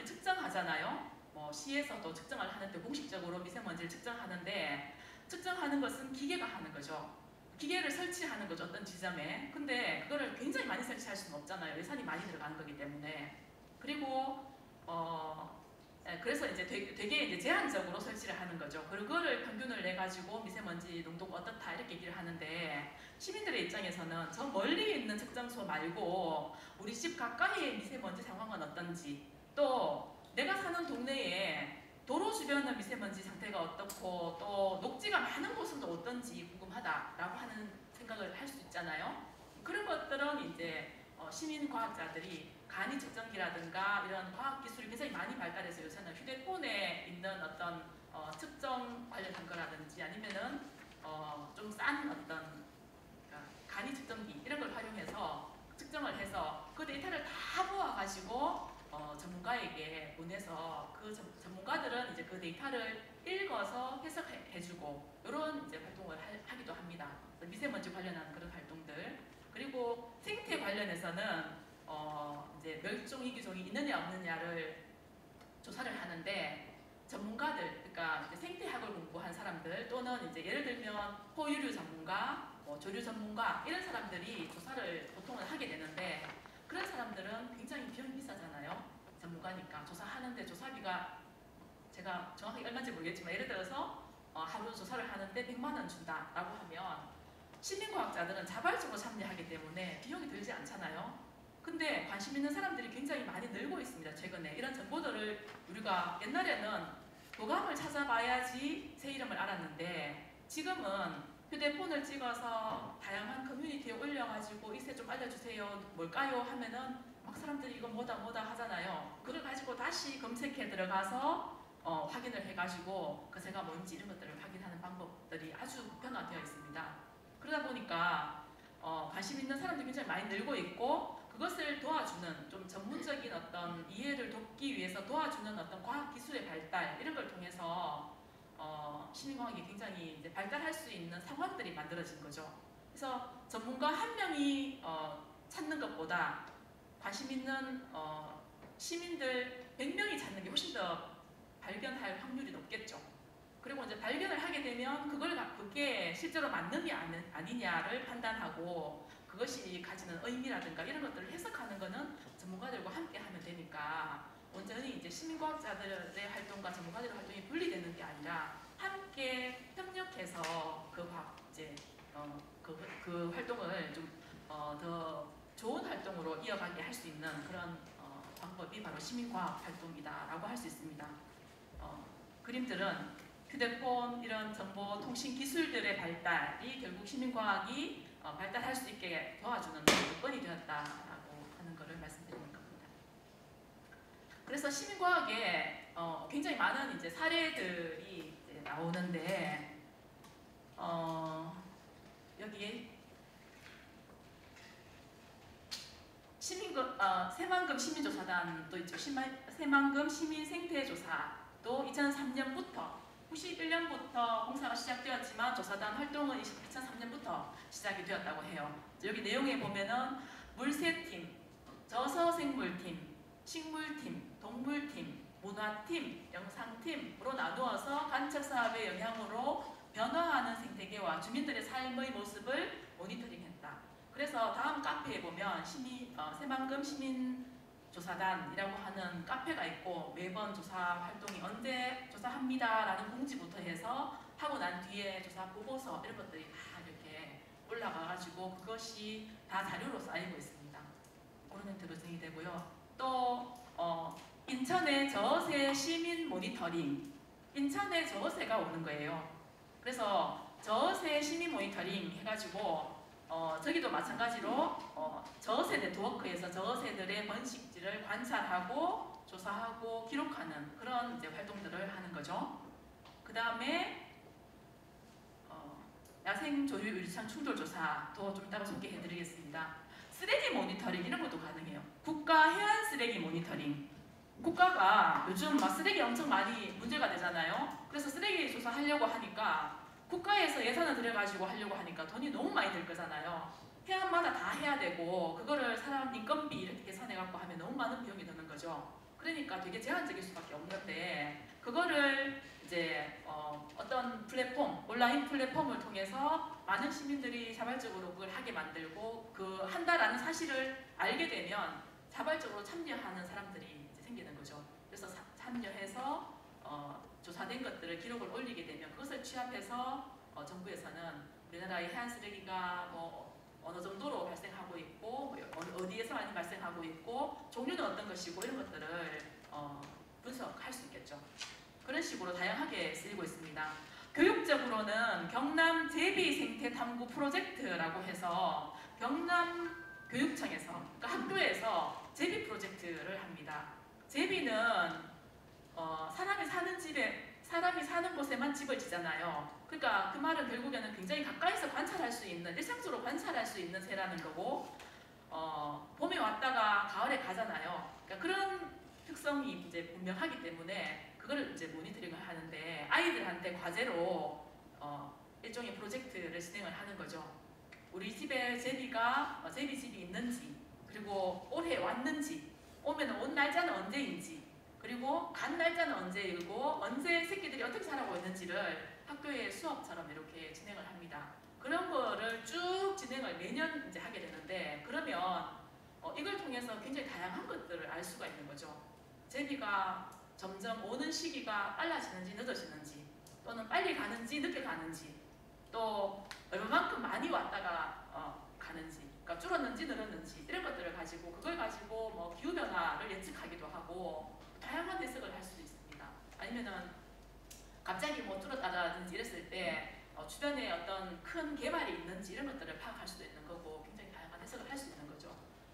측정하잖아요. 시에서도 측정을 하는데 공식적으로 미세먼지를 측정하는데 측정하는 것은 기계가 하는 거죠. 기계를 설치하는 거죠, 어떤 지점에. 근데 그거를 굉장히 많이 설치할 수는 없잖아요. 예산이 많이 들어가는 거기 때문에. 그리고 그래서 이제 되게 이제 제한적으로 설치를 하는 거죠. 그거를 평균을 내 가지고 미세먼지 농도가 어떻다 이렇게 얘기를 하는데 시민들의 입장에서는 저 멀리 있는 측정소 말고 우리 집 가까이의 미세먼지 상황은 어떤지 또 내가 사는 동네에 도로 주변의 미세먼지 상태가 어떻고 또 녹지가 많은 곳은 또 어떤지 궁금하다라고 하는 생각을 할 수 있잖아요. 그런 것들은 이제 시민과학자들이 간이 측정기라든가 이런 과학 기술이 굉장히 많이 발달해서 요새는 휴대폰에 있는 어떤 측정 관련한 거라든지 아니면은 좀 싼 어떤 간이 측정기 이런 걸 활용해서 측정을 해서 그 데이터를 다 모아가지고 전문가에게 보내서 그 전문가들은 이제 그 데이터를 읽어서 해석해주고 이런 이제 활동을 하기도 합니다. 미세먼지 관련한 그런 활동들. 그리고 생태 관련해서는 이제 멸종 위기종이 있느냐 없느냐를 조사를 하는데 전문가들, 그러니까 이제 생태학을 공부한 사람들 또는 이제 예를 들면 포유류 전문가, 조류 전문가 이런 사람들이 조사를 보통은 하게 되는데 그런 사람들은 굉장히 비용이 비싸잖아요. 전문가니까 조사하는데 조사비가 제가 정확하게 얼마인지 모르겠지만 예를 들어서 하루 조사를 하는데 100만 원 준다라고 하면 시민과학자들은 자발적으로 참여하기 때문에 비용이 들지 않잖아요. 근데 관심 있는 사람들이 굉장히 많이 늘고 있습니다. 최근에 이런 정보들을 우리가 옛날에는 도감을 찾아봐야지 새 이름을 알았는데 지금은 휴대폰을 찍어서 다양한 커뮤니티에 올려가지고 이 새 좀 알려주세요 뭘까요 하면은 막 사람들이 이거 뭐다 하잖아요. 그걸 가지고 다시 검색해 들어가서 확인을 해가지고 그 새가 뭔지 이런 것들을 확인하는 방법들이 아주 변화되어 있습니다. 그러다 보니까 관심 있는 사람들이 굉장히 많이 늘고 있고 그것을 도와주는 좀 전문적인 어떤 이해를 돕기 위해서 도와주는 어떤 과학 기술의 발달 이런 걸 통해서 시민과학이 굉장히 이제 발달할 수 있는 상황들이 만들어진 거죠. 그래서 전문가 한 명이 찾는 것보다 관심 있는 시민들 100명이 찾는 게 훨씬 더 발견할 확률이 높겠죠. 그리고 이제 발견을 하게 되면 그게 실제로 맞는지 아니냐를 판단하고 그것이 가지는 의미라든가 이런 것들을 해석하는 거는 전문가들과 함께 하면 되니까 온전히 이제 시민과학자들의 활동과 전문가들의 활동이 분리되는 게 아니라 함께 협력해서 그 활동을 좀 더 좋은 활동으로 이어가게 할 수 있는 그런 방법이 바로 시민과학 활동이다라고 할 수 있습니다. 그림들은 휴대폰 이런 정보통신 기술들의 발달이 결국 시민과학이 발달할 수 있게 도와주는 요건이 되었다라고 하는 것을 말씀드리는 겁니다. 그래서 시민과학에 굉장히 많은 이제 사례들이 이제 나오는데 여기에 새만금 시민조사단도 있죠. 새만금 시민생태조사도 2003년부터 91년부터 공사가 시작되었지만 조사단 활동은 2003년부터 시작이 되었다고 해요. 여기 내용에 보면은 물새팀, 저서생물팀, 식물팀, 동물팀, 문화팀, 영상팀으로 나누어서 간척사업의 영향으로 변화하는 생태계와 주민들의 삶의 모습을 모니터링했다. 그래서 다음 카페에 보면 새만금 시민조사단이라고 하는 카페가 있고 매번 조사 활동이 언제 조사합니다라는 공지부터 해서 하고 난 뒤에 조사 보고서 이런 것들이 다 이렇게 올라가가지고 그것이 다 자료로 쌓이고 있습니다. 그런 형태로 진행되고요. 또 인천의 저어새 시민 모니터링, 인천에 저어새가 오는 거예요. 그래서 저어새 시민 모니터링 해가지고 저기도 마찬가지로 저어새 네트워크에서 저어새들의 번식지를 관찰하고 조사하고 기록하는 그런 이제 활동들을 하는 거죠. 그 다음에 야생조류 유리창 충돌 조사도 좀 이따가 소개해드리겠습니다. 쓰레기 모니터링 이런 것도 가능해요. 국가 해안 쓰레기 모니터링. 국가가 요즘 막 쓰레기 엄청 많이 문제가 되잖아요. 그래서 쓰레기 조사하려고 하니까 국가에서 예산을 들여가지고 하려고 하니까 돈이 너무 많이 들 거잖아요. 해안마다 다 해야 되고 그거를 사람 인건비 이렇게 계산해갖고 하면 너무 많은 비용이 드는 거죠. 그러니까 되게 제한적일 수밖에 없는데 그거를 이제 어떤 플랫폼, 온라인 플랫폼을 통해서 많은 시민들이 자발적으로 그걸 하게 만들고 그 한다라는 사실을 알게 되면 자발적으로 참여하는 사람들이 이제 생기는 거죠. 그래서 참여해서 조사된 것들을 기록을 올리게 되면 그것을 취합해서 정부에서는 우리나라의 해안 쓰레기가 뭐 어느 정도로 발생하고 있고 어디에서 많이 발생하고 있고 종류는 어떤 것이고 이런 것들을 분석할 수 있겠죠. 그런 식으로 다양하게 쓰이고 있습니다. 교육적으로는 경남 제비생태탐구 프로젝트라고 해서 경남 교육청에서 그러니까 학교에서 제비 프로젝트를 합니다. 제비는 사람이 사는 곳에만 집을 짓잖아요. 그러니까 그 말은 결국에는 굉장히 가까이서 관찰할 수 있는, 일상적으로 관찰할 수 있는 새라는 거고, 봄에 왔다가 가을에 가잖아요. 그러니까 그런 특성이 이제 분명하기 때문에 그거를 이제 모니터링을 하는데 아이들한테 과제로 일종의 프로젝트를 진행을 하는 거죠. 우리 집에 제비집이 있는지, 그리고 올해 왔는지, 오면 온 날짜는 언제인지, 그리고 간 날짜는 언제이고 언제 새끼들이 어떻게 자라고 있는지를 학교의 수업처럼 이렇게 진행을 합니다. 그런 거를 쭉 진행을 매년 이제 하게 되는데 그러면 이걸 통해서 굉장히 다양한 것들을 알 수가 있는 거죠. 제비가 점점 오는 시기가 빨라지는지 늦어지는지 또는 빨리 가는지 늦게 가는지 또 얼마만큼 많이 왔다가 가는지 그러니까 줄었는지 늘었는지 이런 것들을 가지고 그걸 가지고 뭐 기후변화를 예측하기도 하고 다양한 해석을 할 수 있습니다. 아니면은 갑자기 뭐 줄었다든지 이랬을 때 주변에 어떤 큰 개발이 있는지 이런 것들을 파악할 수도 있는 거고 굉장히 다양한 해석을 할 수 있는 거죠.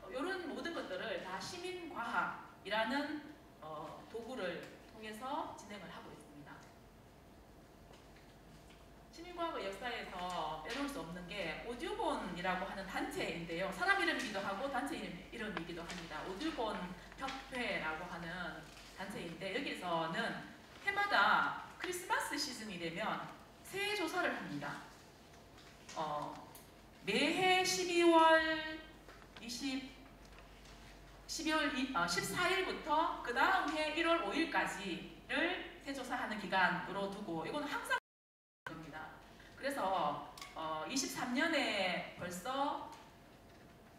이런 모든 것들을 다 시민과학이라는 도구를 통해서 진행을 하고 있습니다. 시민과학의 역사에서 빼놓을 수 없는 게 오듀본이라고 하는 단체인데요. 사람 이름이기도 하고 단체 이름이기도 합니다. 오듀본 협회라고 하는 단체인데 여기서는 해마다 크리스마스 시즌이 되면 새해 조사를 합니다. 매해 12월 14일부터 그 다음 해 1월 5일까지를 세조사하는 기간으로 두고 이거는 항상 겁니다. 그래서 23년에 벌써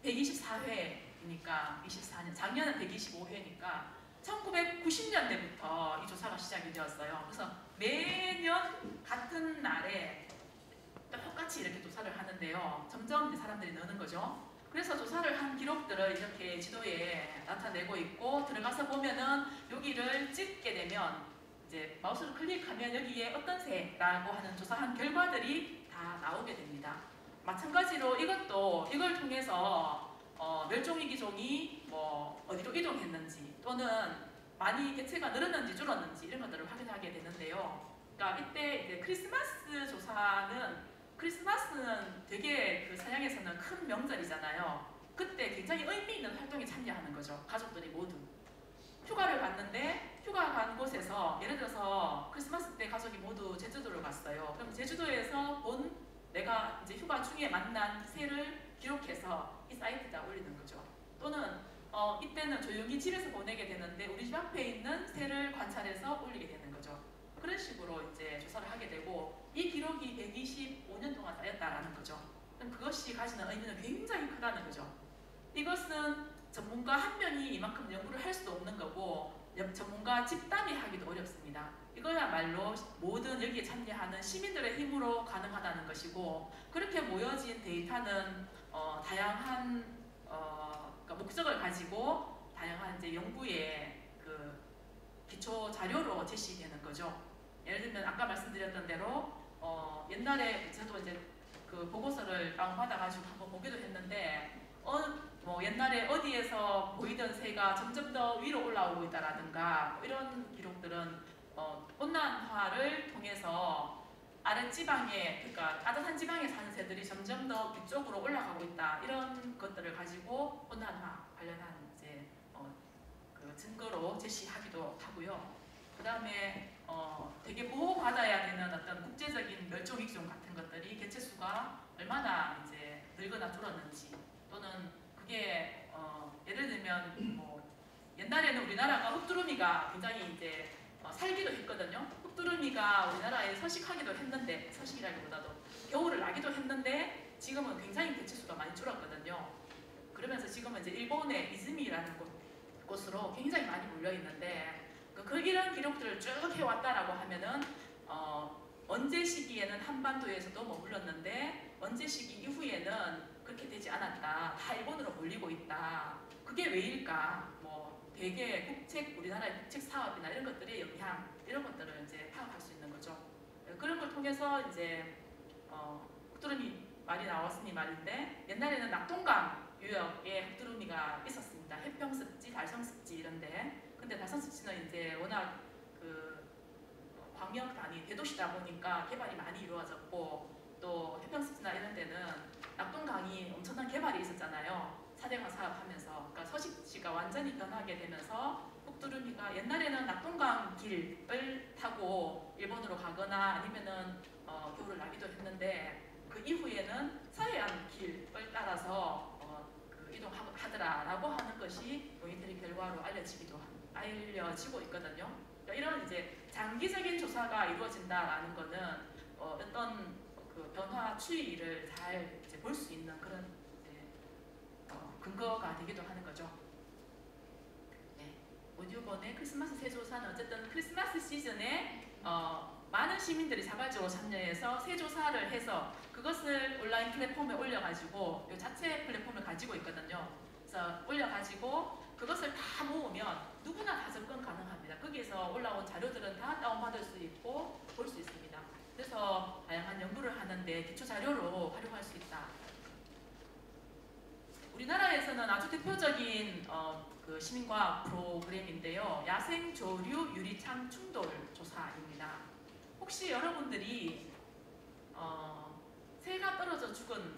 124회니까 24년, 작년은 125회니까 1990년대부터 이 조사가 시작이 되었어요. 그래서 매년 같은 날에 똑같이 이렇게 조사를 하는데요. 점점 이제 사람들이 느는 거죠. 그래서 조사를 한 기록들을 이렇게 지도에 나타내고 있고 들어가서 보면은 여기를 찍게 되면 이제 마우스를 클릭하면 여기에 어떤 새라고 하는 조사한 결과들이 다 나오게 됩니다. 마찬가지로 이것도 이걸 통해서 멸종위기종이 뭐 어디로 이동했는지 또는 많이 개체가 늘었는지 줄었는지 이런 것들을 확인하게 되는데요. 그러니까 이때 이제 크리스마스 조사는 크리스마스는 되게 그 서양에서는 큰 명절이잖아요. 그때 굉장히 의미 있는 활동에 참여하는 거죠. 가족들이 모두. 휴가를 갔는데 휴가 간 곳에서 예를 들어서 크리스마스 때 가족이 모두 제주도를 갔어요. 그럼 제주도에서 본 내가 이제 휴가 중에 만난 새를 기록해서 이 사이트에다 올리는 거죠. 또는 이때는 조용히 집에서 보내게 되는데 우리 집 앞에 있는 새를 관찰해서 올리게 되는 거죠. 그런 식으로 이제 조사를 하게 되고 이 기록이 125년 동안 쌓였다라는 거죠. 그럼 그것이 가지는 의미는 굉장히 크다는 거죠. 이것은 전문가 한 명이 이만큼 연구를 할 수도 없는 거고 전문가 집단이 하기도 어렵습니다. 이거야말로 모든 여기에 참여하는 시민들의 힘으로 가능하다는 것이고 그렇게 모여진 데이터는 다양한 그러니까 목적을 가지고 다양한 이제 연구의 그 기초 자료로 제시되는 거죠. 예를 들면 아까 말씀드렸던 대로 옛날에 저도 이제 그 보고서를 다운받아가지고 한번 보기도 했는데 뭐 옛날에 어디에서 보이던 새가 점점 더 위로 올라오고 있다라든가 이런 기록들은 온난화를 통해서 아랫지방에 그러니까 따뜻한 지방에 사는 새들이 점점 더 위쪽으로 올라가고 있다 이런 것들을 가지고 온난화 관련한 이제 그 증거로 제시하기도 하고요. 그 다음에 되게 보호받아야 되는 어떤 국제적인 멸종위기종 같은 것들이 개체 수가 얼마나 이제 늘거나 줄었는지 또는 그게 예를 들면 뭐 옛날에는 우리나라가 흑두루미가 굉장히 이제 살기도 했거든요. 흑두루미가 우리나라에 서식하기도 했는데 서식이라기보다도 겨울을 나기도 했는데 지금은 굉장히 개체 수가 많이 줄었거든요. 그러면서 지금은 이제 일본의 이즈미라는 곳으로 굉장히 많이 몰려 있는데 이런 기록들을 쭉 해왔다라고 하면은 언제 시기에는 한반도에서도 머물렀는데 언제 시기 이후에는 그렇게 되지 않았다. 다 일본으로 몰리고 있다. 그게 왜일까? 뭐 대개 우리나라의 국책 사업이나 이런 것들의 영향 이런 것들을 이제 파악할 수 있는 거죠. 그런 걸 통해서 이제 흑두루미 말이 나왔으니 말인데 옛날에는 낙동강 유역에 흑두루미가 있었습니다. 해평습지, 달성습지 이런데. 근데 달성습지는 이제 워낙 그 광역 단위 대도시다 보니까 개발이 많이 이루어졌고 또 해평습지나 이런 데는 낙동강이 엄청난 개발이 있었잖아요. 4대강 사업하면서. 그러니까 서식지가 완전히 변하게 되면서 흑두루미가 옛날에는 낙동강 길을 타고 일본으로 가거나 아니면은 겨울을 나기도 했는데 그 이후에는 서해안 길을 따라서 이동하더라라고 하는 것이 모니터링 결과로 알려지고 있거든요. 그러니까 이런 이제 장기적인 조사가 이루어진다라는 거는 어떤 그 변화 추이를 잘 볼 수 있는 그런 이제 근거가 되기도 하는 거죠. 네, 오디오본의 크리스마스 새조사는 어쨌든 크리스마스 시즌에 많은 시민들이 자발적으로 참여해서 새조사를 해서 그것을 온라인 플랫폼에 올려가지고 이 자체 플랫폼을 가지고 있거든요. 그래서 올려가지고 그것을 다 모으면 누구나 다 접근 가능합니다. 거기에서 올라온 자료들은 다 다운받을 수 있고 볼 수 있습니다. 그래서 다양한 연구를 하는데 기초 자료로 활용할 수 있다. 우리나라에서는 아주 대표적인 그 시민과학 프로그램인데요. 야생 조류 유리창 충돌 조사입니다. 혹시 여러분들이 새가 떨어져 죽은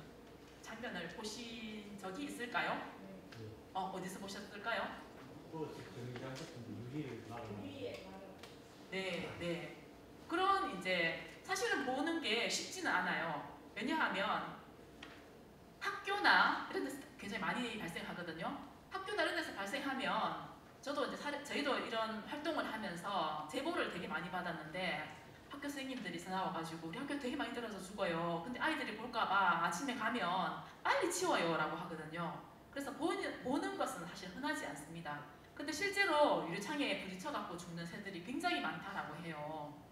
장면을 보신 적이 있을까요? 어디서 보셨을까요? 또 정의장 같은 유리를 막으면 위에 말은 네. 그런 이제 사실은 보는 게 쉽지는 않아요. 왜냐하면 학교나 이런 데서 굉장히 많이 발생하거든요. 학교나 이런 데서 발생하면 저도 이제 저희도 이런 활동을 하면서 제보를 되게 많이 받았는데 학교 선생님들이 전화 와가지고 우리 학교 되게 많이 떨어져 죽어요. 근데 아이들이 볼까봐 아침에 가면 빨리 치워요라고 하거든요. 그래서 보는 것은 사실 흔하지 않습니다. 근데 실제로 유리창에 부딪혀갖고 죽는 새들이 굉장히 많다라고 해요.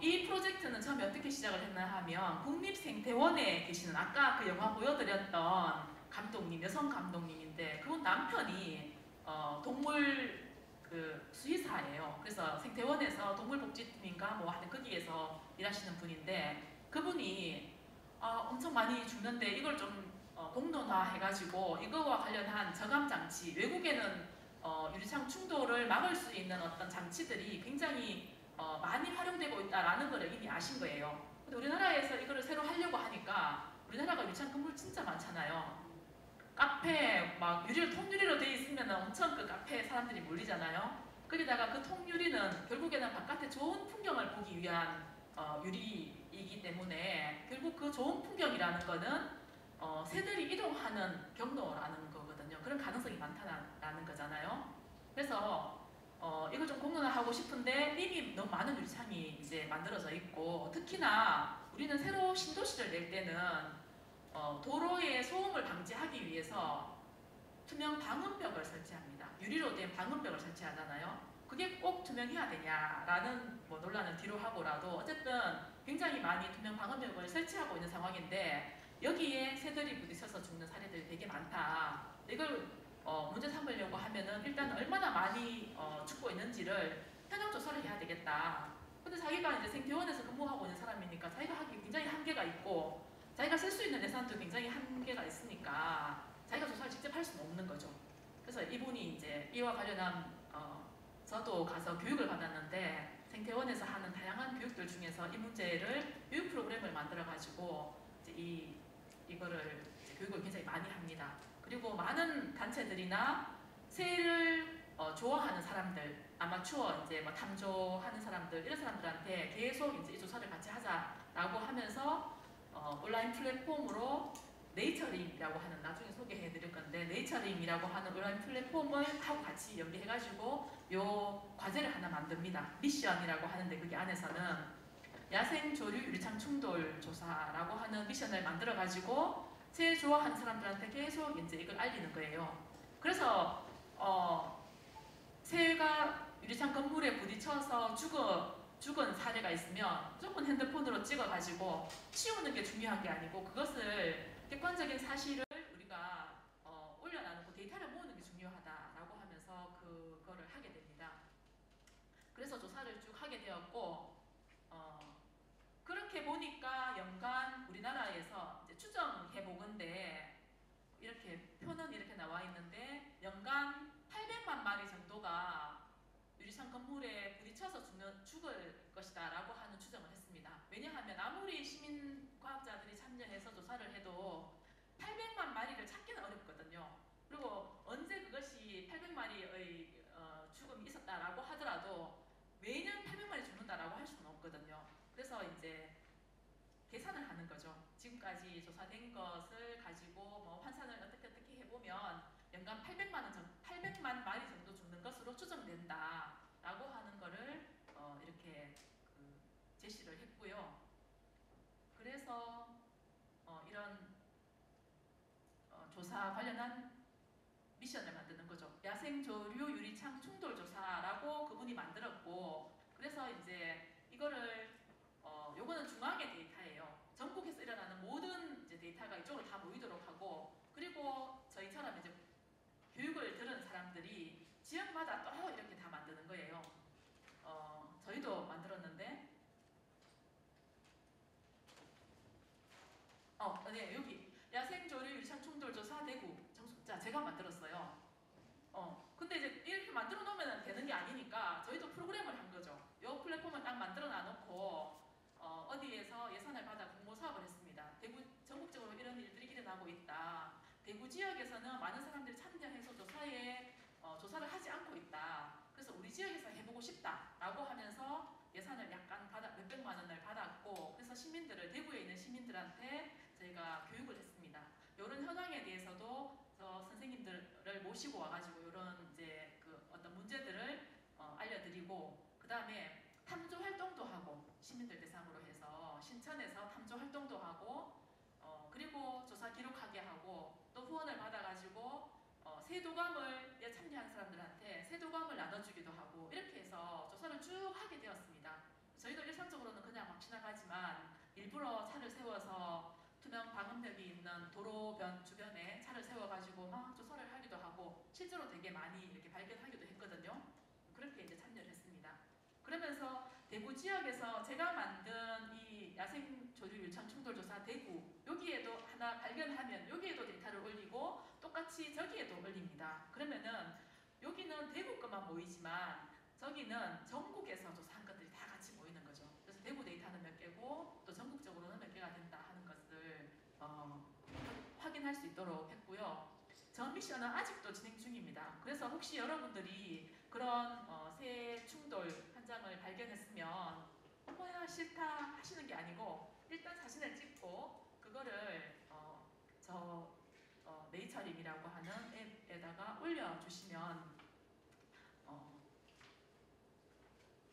이 프로젝트는 처음에 어떻게 시작을 했나 하면 국립생태원에 계시는 아까 그 영화 보여드렸던 감독님, 여성 감독님인데 그분 남편이 동물 그 수의사예요. 그래서 생태원에서 동물복지팀인가 뭐 하여튼 거기에서 일하시는 분인데 그분이 엄청 많이 죽는데 이걸 좀 공론화해가지고 이거와 관련한 저감 장치, 외국에는 유리창 충돌을 막을 수 있는 어떤 장치들이 굉장히 많이 활용되고 있다라는 걸 이미 아신 거예요. 근데 우리나라에서 이거를 새로 하려고 하니까 우리나라가 유리창 건물 진짜 많잖아요. 카페 막 통유리로 돼 있으면 엄청 그 카페에 사람들이 몰리잖아요. 거기다가 그 통유리는 결국에는 바깥에 좋은 풍경을 보기 위한 유리이기 때문에 결국 그 좋은 풍경이라는 거는 새들이 이동하는 경로라는 거거든요. 그런 가능성이 많다라는 거잖아요. 그래서 이걸 좀 공론화하고 싶은데 이미 너무 많은 유리창이 이제 만들어져 있고 특히나 우리는 새로 신도시를 낼 때는 도로의 소음을 방지하기 위해서 투명 방음벽을 설치합니다. 유리로 된 방음벽을 설치하잖아요. 그게 꼭 투명해야 되냐라는 논란을 뒤로 하고라도 어쨌든 굉장히 많이 투명 방음벽을 설치하고 있는 상황인데 여기에 새들이 부딪혀서 죽는 사례들이 되게 많다. 이걸 문제 삼으려고 하면은 일단 얼마나 많이 죽고 있는지를 현황 조사를 해야 되겠다. 근데 자기가 이제 생태원에서 근무하고 있는 사람이니까 자기가 하기 굉장히 한계가 있고 자기가 쓸 수 있는 예산도 굉장히 한계가 있으니까 자기가 조사를 직접 할 수는 없는 거죠. 그래서 이분이 이제 이와 관련한 저도 가서 교육을 받았는데 생태원에서 하는 다양한 교육들 중에서 이 문제를 교육 프로그램을 만들어 가지고 이제 이거를 이제 교육을 굉장히 많이 합니다. 그리고 많은 단체들이나 새를 좋아하는 사람들, 아마추어 이제 뭐 탐조하는 사람들 이런 사람들한테 계속 이제 이 조사를 같이 하자라고 하면서 온라인 플랫폼으로 네이처링이라고 하는 나중에 소개해드릴 건데 네이처링이라고 하는 온라인 플랫폼을 하고 같이 연계해가지고 요 과제를 하나 만듭니다. 미션이라고 하는데 거기 안에서는 야생 조류 유리창 충돌 조사라고 하는 미션을 만들어가지고 새 좋아하는 사람들한테 계속 이제 이걸 알리는 거예요. 그래서 새가 유리창 건물에 부딪혀서 죽은 사례가 있으면 무조건 핸드폰으로 찍어가지고 치우는 게 중요한 게 아니고 그것을 객관적인 사실을 우리가 올려놔놓고 데이터를 모으는 게 중요하다라고 하면서 그거를 하게 됩니다. 그래서 조사를 쭉 하게 되었고 그렇게 보니까 연간 우리나라에서 이제 추정해 보건데 이렇게 표는 이렇게 나와 있는데 연간 800만 마리 정도가 유리창 건물에 부딪혀서 죽을 것이다 라고 하는 추정을 했습니다. 왜냐하면 아무리 시민과학자들이 참여해서 조사를 해도 800만 마리를 찾기는 어렵거든요. 그리고 언제 그것이 800마리의 죽음이 있었다라고 하더라도 매년 800마리 죽는다라고 할 수는 없거든요. 그래서 이제 계산을 하는 거죠. 지금까지 조사된 것을 가지고 뭐 환산을 어떻게 해보면 연간 800만 마리 정도 죽는 것으로 추정된다라고 하는 거를 이렇게 제시를 했고요. 그래서 이런 조사 관련한 미션을 만드는 거죠. 야생 조류 유리창 충돌 조사라고 그분이 만들었고 그래서 이제 이거를 요거는 중앙의 데이터예요. 전국에서 일어나는 모든 이제 데이터가 이쪽으로 다 모이도록 하고 그리고 저희처럼 이제 교육을 들은 사람들이 지역마다 또 이렇게 다 만드는 거예요. 저희도 만들었는데 네, 여기 야생조류 유리창 충돌 조사 대구 자 제가 만들었어요. 근데 이제 이렇게 만들어 놓으면 되는 게 아니니까 저희도 프로그램을 한 거죠. 이 플랫폼을 딱 만들어 놔놓고 어디에서 예산을 받아 공모 사업을 했습니다. 대구 전국적으로 이런 일들이 일어나고 있다. 대구 지역에서는 많은 사람들이 참여해서 조사를 하지 않고 있다. 그래서 우리 지역에서 해보고 싶다라고 하면서 예산을 약간 몇백만 원을 받았고 그래서 대구에 있는 시민들한테 저희가 교육을 했습니다. 이런 현황에 대해서도 선생님들을 모시고 와가지고 이런 이제 문제들을 알려드리고 그 다음에 탐조 활동도 하고 시민들 대상으로 해서 신천에서 탐조 활동도 하고 그리고 조사 기록하게 하고 또 후원을 받아가지고 세도감을 참여한 사람들한테 세도감을 나눠주기도 하고 이렇게 해서 조사를 쭉 하게 되었습니다. 저희도 일상적으로는 그냥 막 지나가지만 일부러 차를 세워서 투명 방음벽이 있는 도로변 주변에 차를 세워가지고 막 조사를 하기도 하고 실제로 되게 많이 이렇게 발견하기도 했거든요. 그렇게 이제 참여를 했습니다. 그러면서 대구 지역에서 제가 만든 이 야생 조류 유창 충돌 조사 대구 여기에도 하나 발견하면 여기에도 데이터를 올리고 똑같이 저기에도 올립니다. 그러면은 여기는 대구 것만 모이지만 저기는 전국에서 조사한 것들이 다 같이 모이는 거죠. 그래서 대구 데이터는 몇 개고 또 전국적으로는 몇 개가 된다 하는 것을 확인할 수 있도록 했고요. 전 미션은 아직도 진행 중입니다. 그래서 혹시 여러분들이 그런 새 충돌 현장을 발견했으면 뭐야 싫다 하시는 게 아니고 일단 사진을 찍고 그거를 네이처림이라고 하는 앱에다가 올려주시면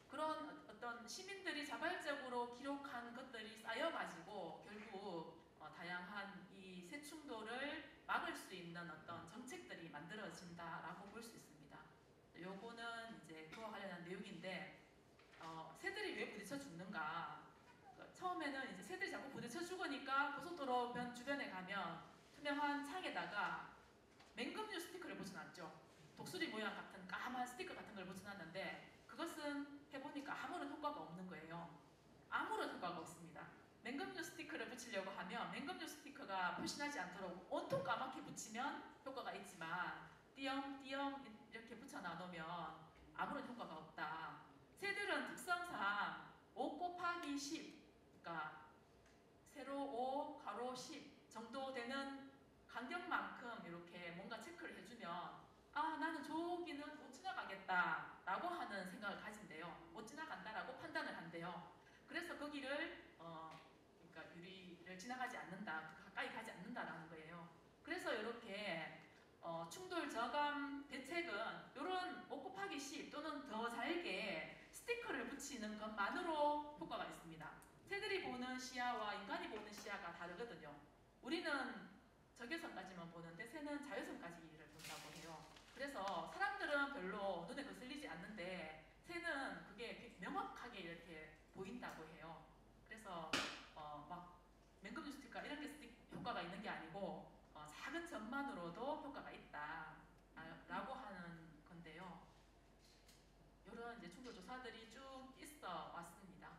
그런 어떤 시민들이 자발적으로 기록한 것들이 쌓여가지고 결국 다양한 이 새 충돌을 막을 수 있는 어떤 정책들이 만들어진다라고 볼 수 있습니다. 요거는 이제 그와 관련한 내용인데 새들이 왜 부딪혀 죽는가? 처음에는 이제 새들이 자꾸 부딪혀 죽으니까 고속도로 변 주변에 가면 투명한 창에다가 맹금류 스티커를 붙여놨죠. 독수리 모양 같은 까만 스티커 같은 걸 붙여놨는데 그것은 해보니까 아무런 효과가 없는 거예요. 아무런 효과가 없습니다. 맹금류 스티커를 붙이려고 하면 맹금류 스티커가 표시나지 않도록 온통 까맣게 붙이면 효과가 있지만 띄엄띄엄 이렇게 붙여놔놓으면 아무런 효과가 없다. 새들은 특성상 5 곱하기 10 그러니까 세로 5 가로 10 정도 되는 간격만큼 이렇게 뭔가 체크를 해주면 나는 저기는 못 지나가겠다 라고 하는 생각을 가진대요. 못 지나간다라고 판단을 한대요. 그래서 거기를 그러니까 유리를 지나가지 않는다, 가까이 가지 않는다라는 거예요. 그래서 이렇게 충돌 저감 대책은 이런 5 곱하기 10 또는 더 잘게 스티커를 붙이는 것만으로 효과가 있습니다. 새들이 보는 시야와 인간이 보는 시야가 다르거든요. 우리는 적외선까지만 보는데 새는 자외선까지를 본다고 해요. 그래서 사람들은 별로 눈에 거슬리지 않는데 새는 그게 명확하게 이렇게 보인다고 해요. 그래서 막 맹금류 스티커 이런 게 효과가 있는 게 아니고 작은 점만으로도 효과가 있다라고 하는 건데요. 이런 이제 충돌 조사들이 쭉 있어 왔습니다.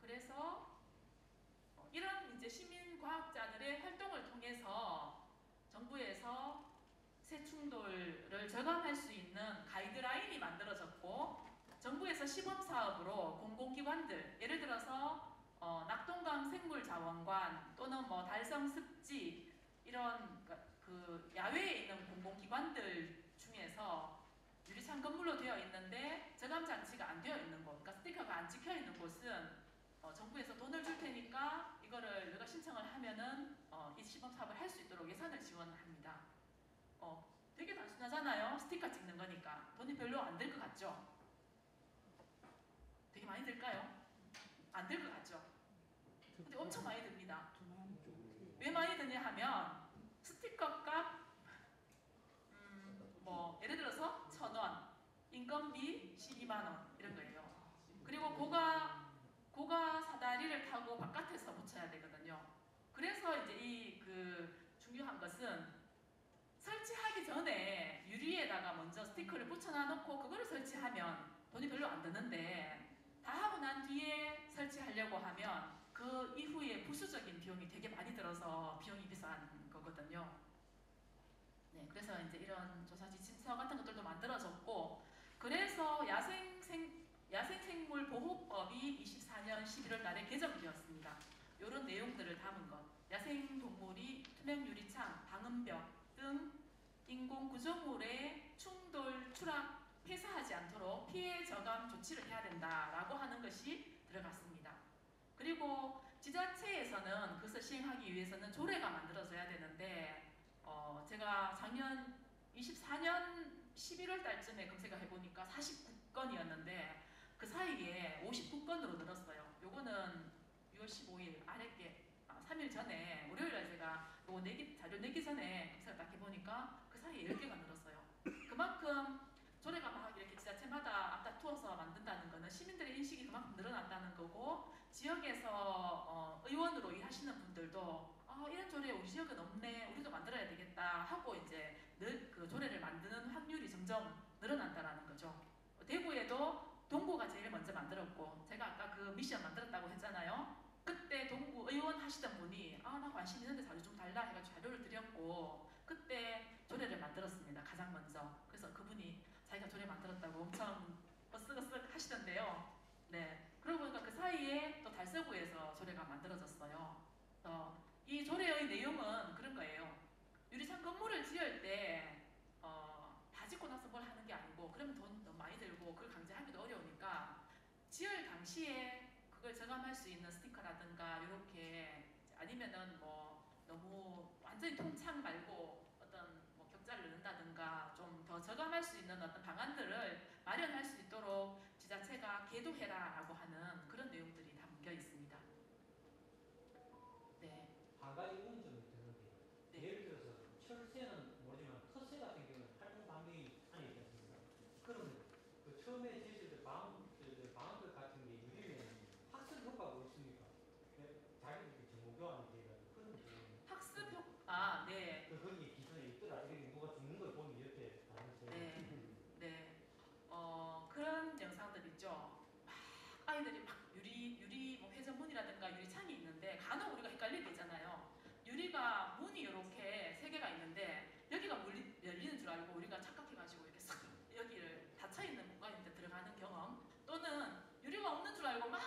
그래서 이런 이제 시민 과학자들의 활동을 통해서 정부에서 새 충돌을 저감할 수 있는 가이드라인이 만들어졌고 정부에서 시범사업으로 공공기관들 예를 들어서 낙동강 생물자원관 또는 뭐 달성습지 이런 그 야외에 있는 공공기관들 중에서 유리창 건물로 되어 있는데 저감 장치가 안 되어 있는 곳, 그러니까 스티커가 안 찍혀 있는 곳은 정부에서 돈을 줄 테니까 이거를 내가 신청을 하면은 이 시범 사업을 할 수 있도록 예산을 지원합니다. 되게 단순하잖아요. 스티커 찍는 거니까 돈이 별로 안 들 것 같죠? 되게 많이 들까요? 안 들 것 같죠? 근데 엄청 많이 듭니다. 왜 많이 드냐 하면 스티커 값 뭐 예를 들어서 1,000원, 인건비 12만원 이런 거예요. 그리고 고가 사다리를 타고 바깥에서 붙여야 되거든요. 그래서 이제 이 중요한 것은 설치하기 전에 유리에다가 먼저 스티커를 붙여놔 놓고 그거를 설치하면 돈이 별로 안 드는데 다 하고 난 뒤에 설치하려고 하면 그 이후에 부수적인 비용이 되게 많이 들어서 비용이 비싼 거거든요. 네, 그래서 이제 이런 조사 지침서 같은 것들도 만들어졌고 그래서 야생생물보호법이 24년 11월 날에 개정되었습니다. 이런 내용들을 담은 것. 야생동물이 투명 유리창, 방음벽 등 인공구조물의 충돌, 추락, 폐사하지 않도록 피해 저감 조치를 해야 된다라고 하는 것이 들어갔습니다. 그리고 지자체에서는 그것을 시행하기 위해서는 조례가 만들어져야 되는데 제가 작년 24년 11월 달쯤에 검색을 해보니까 49건이었는데 그 사이에 59건으로 늘었어요. 요거는 6월 15일 아랫게 3일 전에 월요일에 제가 요거 자료 내기 전에 검색을 딱 해보니까 그 사이에 10개가 늘었어요. 그만큼 조례가 막 이렇게 지자체마다 앞다투어서 만든다는 거는 시민들의 인식이 그만큼 늘어났다는 거고, 지역에서 의원으로 일하시는 분들도 이런 조례 우리 지역은 없네, 우리도 만들어야 되겠다 하고 이제 그 조례를 만드는 확률이 점점 늘어난다라는 거죠. 대구에도 동구가 제일 먼저 만들었고, 제가 아까 그 미션 만들었다고 했잖아요. 그때 동구 의원 하시던 분이 나 관심 있는데 자료 좀 달라 해가지고 자료를 드렸고, 그때 조례를 만들었습니다. 가장 먼저. 그래서 그분이 자기가 조례 만들었다고 엄청 버쓱버쓱 하시던데요. 네. 그러고 보니까 그 사이에 또 달서구에서 조례가 만들어졌어요. 이 조례의 내용은 그런 거예요. 유리창 건물을 지을 때 다 짓고 나서 뭘 하는 게 아니고, 그러면 돈 너무 많이 들고 그걸 강제하기도 어려우니까 지을 당시에 그걸 저감할 수 있는 스티커라든가 이렇게, 아니면은 뭐 너무 완전히 통창 말고 어떤 뭐 격자를 넣는다든가 좀 더 저감할 수 있는 어떤 방안들을 마련할 수 있도록 지자체가 계도해라라고 하는 그런 내용들이 다 담겨 있습니다. 네. 한 가지 문제는 드는데 네. 예를 들어서 철새는 모르지만 텃새 같은 경우는 활동 반경이 안에 있지 않습니까? 그러면 그 처음에 지을 때 방음벽 같은 게 유리면 학습 효과가 있습니까? 자기들이 정보 교환이 돼가지고 그런 부분. 학습 네. 그런 게 기존에 있더라. 이렇게 누가 죽는 걸 보면 이렇게 나오면서. 네. 그런 영상들 있죠. 막 아이들이 막 유리 뭐 회전문이라든가 유리창이 있는데 간혹 우리가 헷갈리게 되잖아요. 유리가 문이 이렇게 3개가 있는데 여기가 열리는 줄 알고 우리가 착각해가지고 이렇게 싹 여기를 닫혀있는 공간인데 들어가는 경험, 또는 유리가 없는 줄 알고 막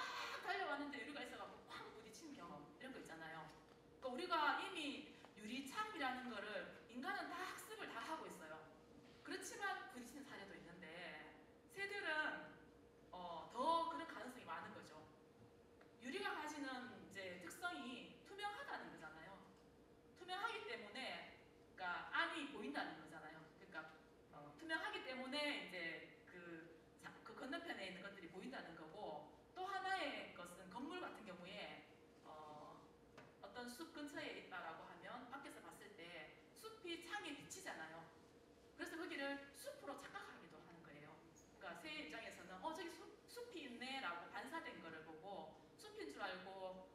달려왔는데 유리가 있어가지고 쾅 부딪히는 경험, 이런 거 있잖아요. 그러니까 우리가 이미 유리창이라는 거를 인간은 다 학습을 다 하고 있어요. 그렇지만 부딪히는 사례도 있는데 새들은 더 그런 가능성이 많은 거죠. 유리가 가지는 이제 특성이 투명하다는 거잖아요. 투명하기 때문에, 그러니까 안이 보인다는 거잖아요. 그러니까 투명하기 때문에 이제 그 건너편에 있는 것들이 보인다는 거고, 또 하나의 것은 건물 같은 경우에 어떤 숲 근처에 있다라고 하면 밖에서 봤을 때 숲이 창에 비치잖아요. 그래서 거기를 숲으로 착각하기도 하는 거예요. 그러니까 새 입장에서는 저기 숲이 있네 라고 반사된 거를 보고 숲인 줄 알고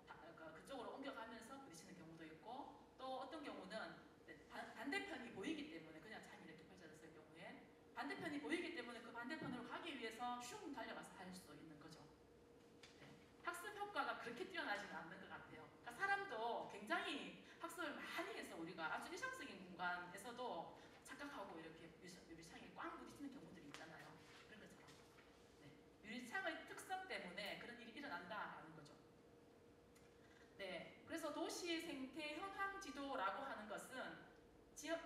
그쪽으로 옮겨가면서 부딪히는 경우도 있고, 또 어떤 경우는 반대편이 보이기 때문에, 그냥 창이 이렇게 펼쳐졌을 경우에 반대편이 보이기 때문에 그 반대편으로 가기 위해서 슝 달려가서 할 수 있는 거죠. 네. 학습 효과가 그렇게 뛰어나지는 않는 것 같아요. 그러니까 사람도 굉장히 학습을 많이 해서 우리가 아주 일상적인 공간에서도 착각하고 이렇게 유리창에 꽝 부딪히는 경우들이 있잖아요. 그런 것처럼. 네. 유리창의 특성 때문에 그런 일이 일어난다라는 거죠. 네. 그래서 도시 생태 현황 지도라고 하는 것은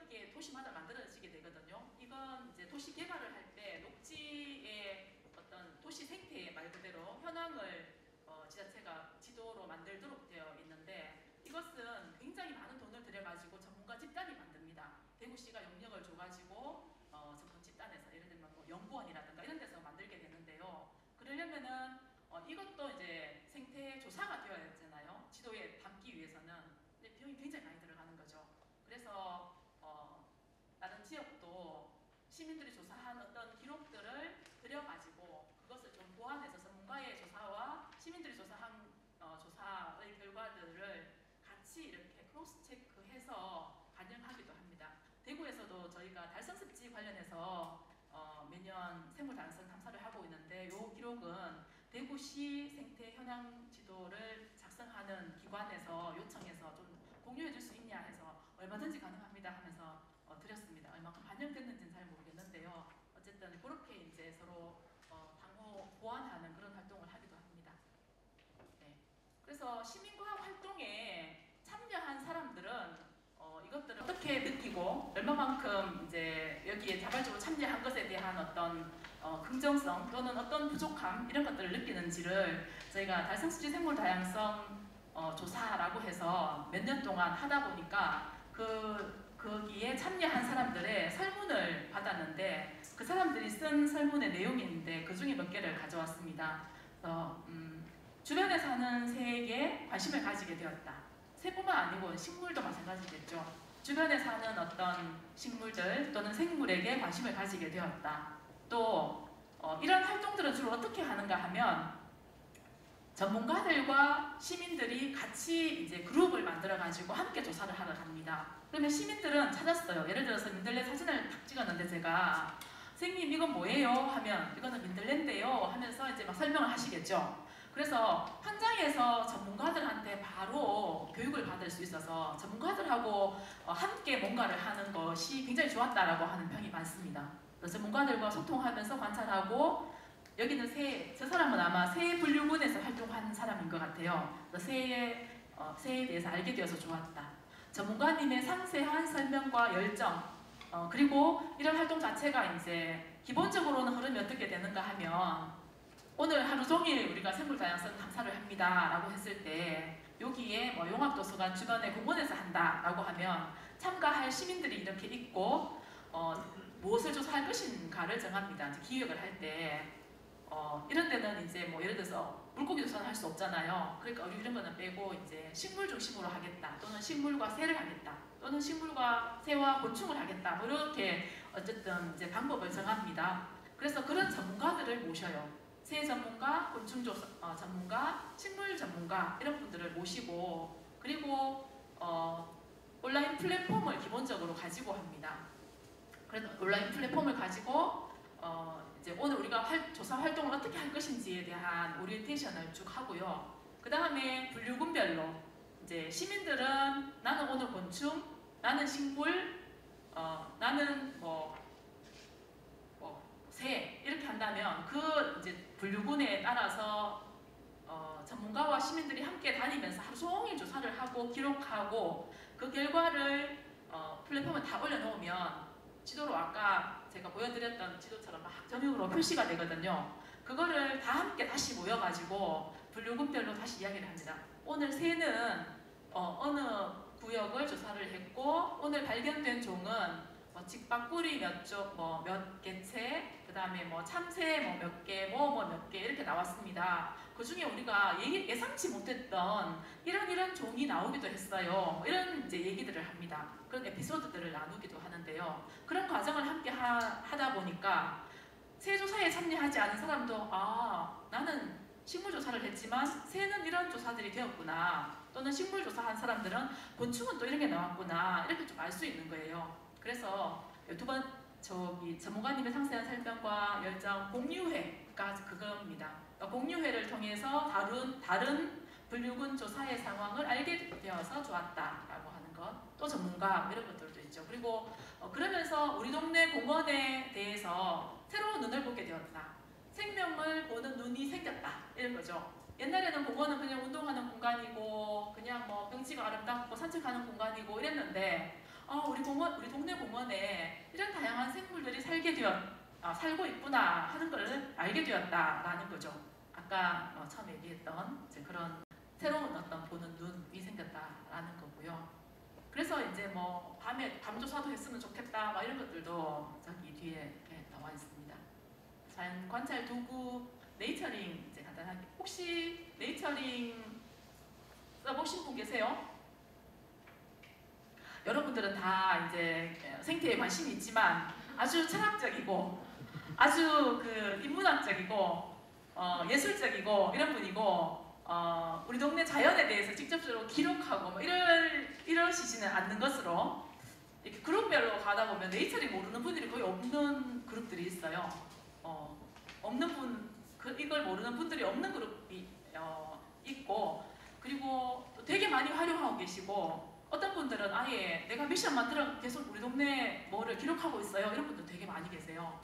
이게 도시마다 만들어지게 되거든요. 이건 이제 도시 개발을 할 때 녹지의 어떤 도시 생태의 말 그대로 현황을 지자체가 지도로 만들도록 되어 있는데, 이것은 굉장히 많은 돈을 들여가지고 전문가 집단이 만듭니다. 대구시가 용역을 줘가지고 전문 집단에서, 예를 들면 뭐 연구원이라든가 이런 데서 만들게 되는데요. 그러려면은 이것도 이제 생태 조사가 되어야 되잖아요. 지도에 담기 위해서는. 근데 비용이 굉장히 많이 들어가는 거죠. 그래서 다른 지역도 시민들이 조사한 어떤 기록들을 들여가지고 그것을 좀 보완해서 전문가의 조사와 시민들이 조사한 조사의 결과들을 같이 이렇게 크로스 체크해서 반영하기도 합니다. 대구에서도 저희가 달성습지 관련해서 매년 생물 다양성 탐사를 하고 있는데, 이 기록은 대구시 생태 현황 지도를 작성하는 기관에서 요청해서 좀 공유해 줄 수 있냐 해서 얼마든지 가능합니다 하면서 드렸습니다. 얼마큼 반영됐는지는 잘 모르겠는데요. 어쨌든 그렇게 이제 서로 상호 보완하는 그런 활동을 하기도 합니다. 네. 그래서 시민과학 활동에 참여한 사람들은 이것들을 어떻게 느끼고 얼마만큼 이제 여기에 자발적으로 참여한 것에 대한 어떤 긍정성 또는 어떤 부족함, 이런 것들을 느끼는지를 저희가 달성습지 생물 다양성 조사라고 해서 몇 년 동안 하다 보니까 그 거기에 참여한 사람들의 설문을 받았는데 그 사람들이 쓴 설문의 내용인데 그 중에 몇 개를 가져왔습니다. 주변에 사는 새에게 관심을 가지게 되었다. 새뿐만 아니고 식물도 마찬가지겠죠. 주변에 사는 어떤 식물들 또는 생물에게 관심을 가지게 되었다. 또 이런 활동들은 주로 어떻게 하는가 하면 전문가들과 시민들이 같이 이제 그룹을 만들어 가지고 함께 조사를 하러 갑니다. 그러면 시민들은 찾았어요. 예를 들어서 민들레 사진을 딱 찍었는데 제가 선생님 이건 뭐예요? 하면 이거는 민들레인데요 하면서 이제 막 설명을 하시겠죠. 그래서 현장에서 전문가들한테 바로 교육을 받을 수 있어서 전문가들하고 함께 뭔가를 하는 것이 굉장히 좋았다라고 하는 평이 많습니다. 전문가들과 소통하면서 관찰하고 여기는 저 사람은 아마 새 분류군에서 활동하는 사람인 것 같아요. 새에 대해서 알게 되어서 좋았다. 전문가님의 상세한 설명과 열정, 그리고 이런 활동 자체가 이제 기본적으로는 흐름이 어떻게 되는가 하면 오늘 하루 종일 우리가 생물 다양성 탐사를 합니다 라고 했을 때 여기에 뭐 용학도서관 주변에 공원에서 한다 라고 하면 참가할 시민들이 이렇게 있고 무엇을 조사할 것인가를 정합니다. 이제 기획을 할 때 이런 데는 이제 뭐 예를 들어서 물고기 조사는 할 수 없잖아요. 그러니까 우리 이런 거는 빼고 이제 식물 중심으로 하겠다. 또는 식물과 새를 하겠다. 또는 식물과 새와 곤충을 하겠다. 뭐 이렇게 어쨌든 이제 방법을 정합니다. 그래서 그런 전문가들을 모셔요. 새 전문가, 곤충 조사 전문가, 식물 전문가 이런 분들을 모시고 그리고 온라인 플랫폼을 기본적으로 가지고 합니다. 그래서 온라인 플랫폼을 가지고 이제 오늘 우리가 조사 활동을 어떻게 할 것인지에 대한 오리엔테이션을 쭉 하고요. 그 다음에 분류군별로 이제 시민들은 나는 오늘 곤충, 나는 식물, 나는 새 이렇게 한다면 그 이제 분류군에 따라서 전문가와 시민들이 함께 다니면서 하루 종일 조사를 하고 기록하고 그 결과를 플랫폼에 다 올려놓으면 지도로 아까 제가 보여드렸던 지도처럼 막 점유로 표시가 되거든요. 그거를 다 함께 다시 모여가지고 분류군별로 다시 이야기를 합니다. 오늘 새는 어느 구역을 조사를 했고 오늘 발견된 종은 직박구리 몇 개체, 그 다음에 뭐 참새 몇 개, 몇 개 이렇게 나왔습니다. 그 중에 우리가 예상치 못했던 이런 종이 나오기도 했어요. 이런 이제 얘기들을 합니다. 그런 에피소드들을 나누기도 하는데요. 그런 과정을 함께 하다 보니까 새 조사에 참여하지 않은 사람도 나는 식물 조사를 했지만 새는 이런 조사들이 되었구나. 또는 식물 조사한 사람들은 곤충은 또 이런 게 나왔구나. 이렇게 좀 알 수 있는 거예요. 그래서 두 번 전문가님의 상세한 설명과 열정 공유회가 그겁니다. 공유회를 통해서 다른 분류군 조사의 상황을 알게 되어서 좋았다라고 하는 것, 또 전문가 이런 것들도 있죠. 그리고 그러면서 우리 동네 공원에 대해서 새로운 눈을 보게 되었다. 생명을 보는 눈이 생겼다 이런 거죠. 옛날에는 공원은 그냥 운동하는 공간이고 그냥 뭐 경치가 아름답고 산책하는 공간이고 이랬는데 우리 동네 공원에 이런 다양한 생물들이 살고 있구나 하는 걸 알게 되었다라는 거죠. 아까 처음 얘기했던 이제 그런 새로운 어떤 보는 눈이 생겼다라는 거고요. 그래서 이제 뭐 밤 조사도 했으면 좋겠다 막 이런 것들도 저기 뒤에 이렇게 나와 있습니다. 자연 관찰 도구 네이처링 이제 간단하게 혹시 네이처링 써보신 분 계세요? 여러분들은 다 이제 생태에 관심이 있지만 아주 철학적이고 아주 그 인문학적이고 예술적이고 이런 분이고 우리 동네 자연에 대해서 직접적으로 기록하고 뭐 이러시지는 않는 것으로 이렇게 그룹별로 가다 보면 네이처링 모르는 분들이 거의 없는 그룹들이 있어요. 없는 이걸 모르는 분들이 없는 그룹이 있고 그리고 또 되게 많이 활용하고 계시고 어떤 분들은 아예 내가 미션 만들어 계속 우리 동네 뭐를 기록하고 있어요. 이런 분들 되게 많이 계세요.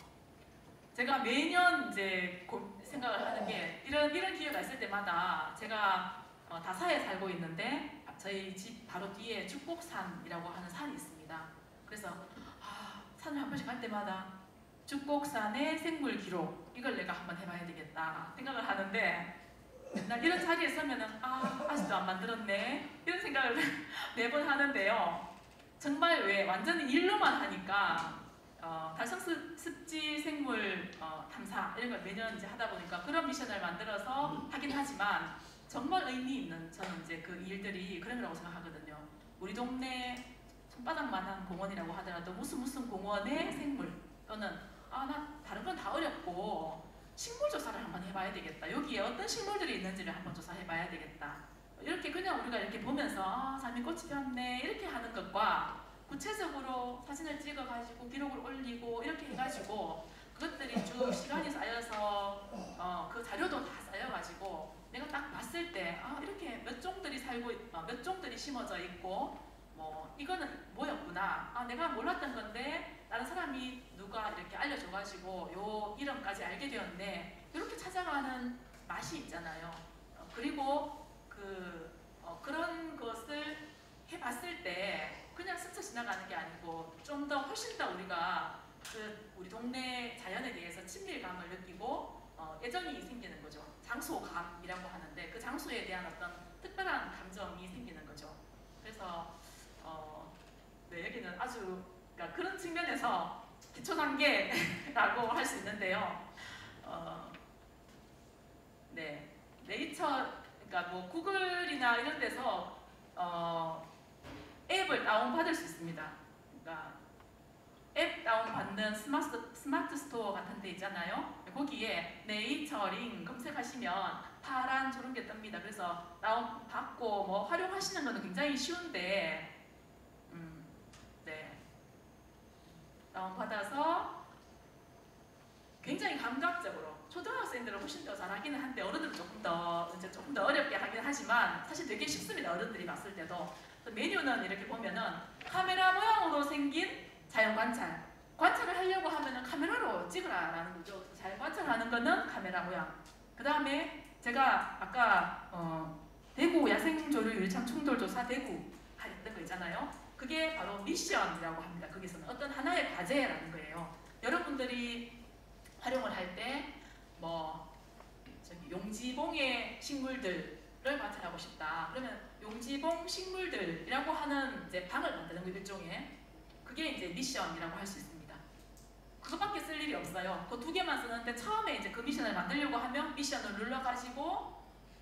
제가 매년 이제 생각을 하는 게 이런 기회가 있을 때마다 제가 다사에 살고 있는데 저희 집 바로 뒤에 축복산이라고 하는 산이 있습니다. 그래서 산을 한 번씩 갈 때마다 축복산의 생물 기록 이걸 내가 한번 해봐야 되겠다 생각을 하는데 맨날 이런 자리에 서면은 아직도 안 만들었네 이런 생각을 매번 하는데요. 정말 왜 완전히 일로만 하니까 달성 습지 생물 탐사 이런 걸 매년 이제 하다 보니까 그런 미션을 만들어서 하긴 하지만 정말 의미 있는 저는 이제 그 일들이 그런 거라고 생각하거든요. 우리 동네 손바닥만한 공원이라고 하더라도 무슨 공원의 생물 또는 나 다른 건 다 어렵고 식물 조사를 한번 해봐야 되겠다. 여기에 어떤 식물들이 있는지를 한번 조사해봐야 되겠다. 이렇게 그냥 우리가 이렇게 보면서 장미꽃이 피었네 이렇게 하는 것과 구체적으로 사진을 찍어가지고 기록을 올리고 이렇게 해가지고 그것들이 쭉 시간이 쌓여서 그 자료도 다 쌓여가지고 내가 딱 봤을 때 이렇게 몇 종들이 몇 종들이 심어져 있고 뭐 이거는 뭐였구나 내가 몰랐던 건데 다른 사람이 누가 이렇게 알려줘가지고 요 이름까지 알게 되었네 이렇게 찾아가는 맛이 있잖아요. 그리고 그런 것을 해봤을 때 그냥 스쳐 지나가는 게 아니고 좀 더 훨씬 더 우리가 우리 동네 자연에 대해서 친밀감을 느끼고 애정이 생기는 거죠. 장소감이라고 하는데 그 장소에 대한 어떤 특별한 감정이 생기는 거죠. 그래서 네, 여기는 아주 그러니까 그런 측면에서 기초 단계라고 할 수 있는데요. 네, 네이처 그러니까 뭐 구글이나 이런 데서 앱을 다운받을 수 있습니다. 그러니까 앱 다운받는 스마트 스토어 같은 데 있잖아요. 거기에 네이처링 검색하시면 파란 저런 게 뜹니다. 그래서 다운받고 뭐 활용하시는 거는 굉장히 쉬운데 네, 다운받아서 굉장히 감각적으로 초등학생들은 훨씬 더 잘하기는 한데 어른들은 조금 더 어렵게 하긴 하지만 사실 되게 쉽습니다. 어른들이 봤을 때도. 메뉴는 이렇게 보면은 카메라 모양으로 생긴 자연 관찰을 하려고 하면은 카메라로 찍으라라는 거죠. 자연 관찰하는 거는 카메라 모양. 그 다음에 제가 아까 대구 야생조류 유리창 충돌 조사 대구 했던 거 있잖아요. 그게 바로 미션이라고 합니다. 거기서는 어떤 하나의 과제라는 거예요. 여러분들이 활용을 할 때 뭐 용지봉의 식물들을 관찰하고 싶다. 그러면 용지봉 식물들이라고 하는 이제 방을 만드는 거 일종의 그게 이제 미션이라고 할 수 있습니다. 그것밖에 쓸 일이 없어요. 그 두 개만 쓰는데 처음에 이제 그 미션을 만들려고 하면 미션을 눌러가지고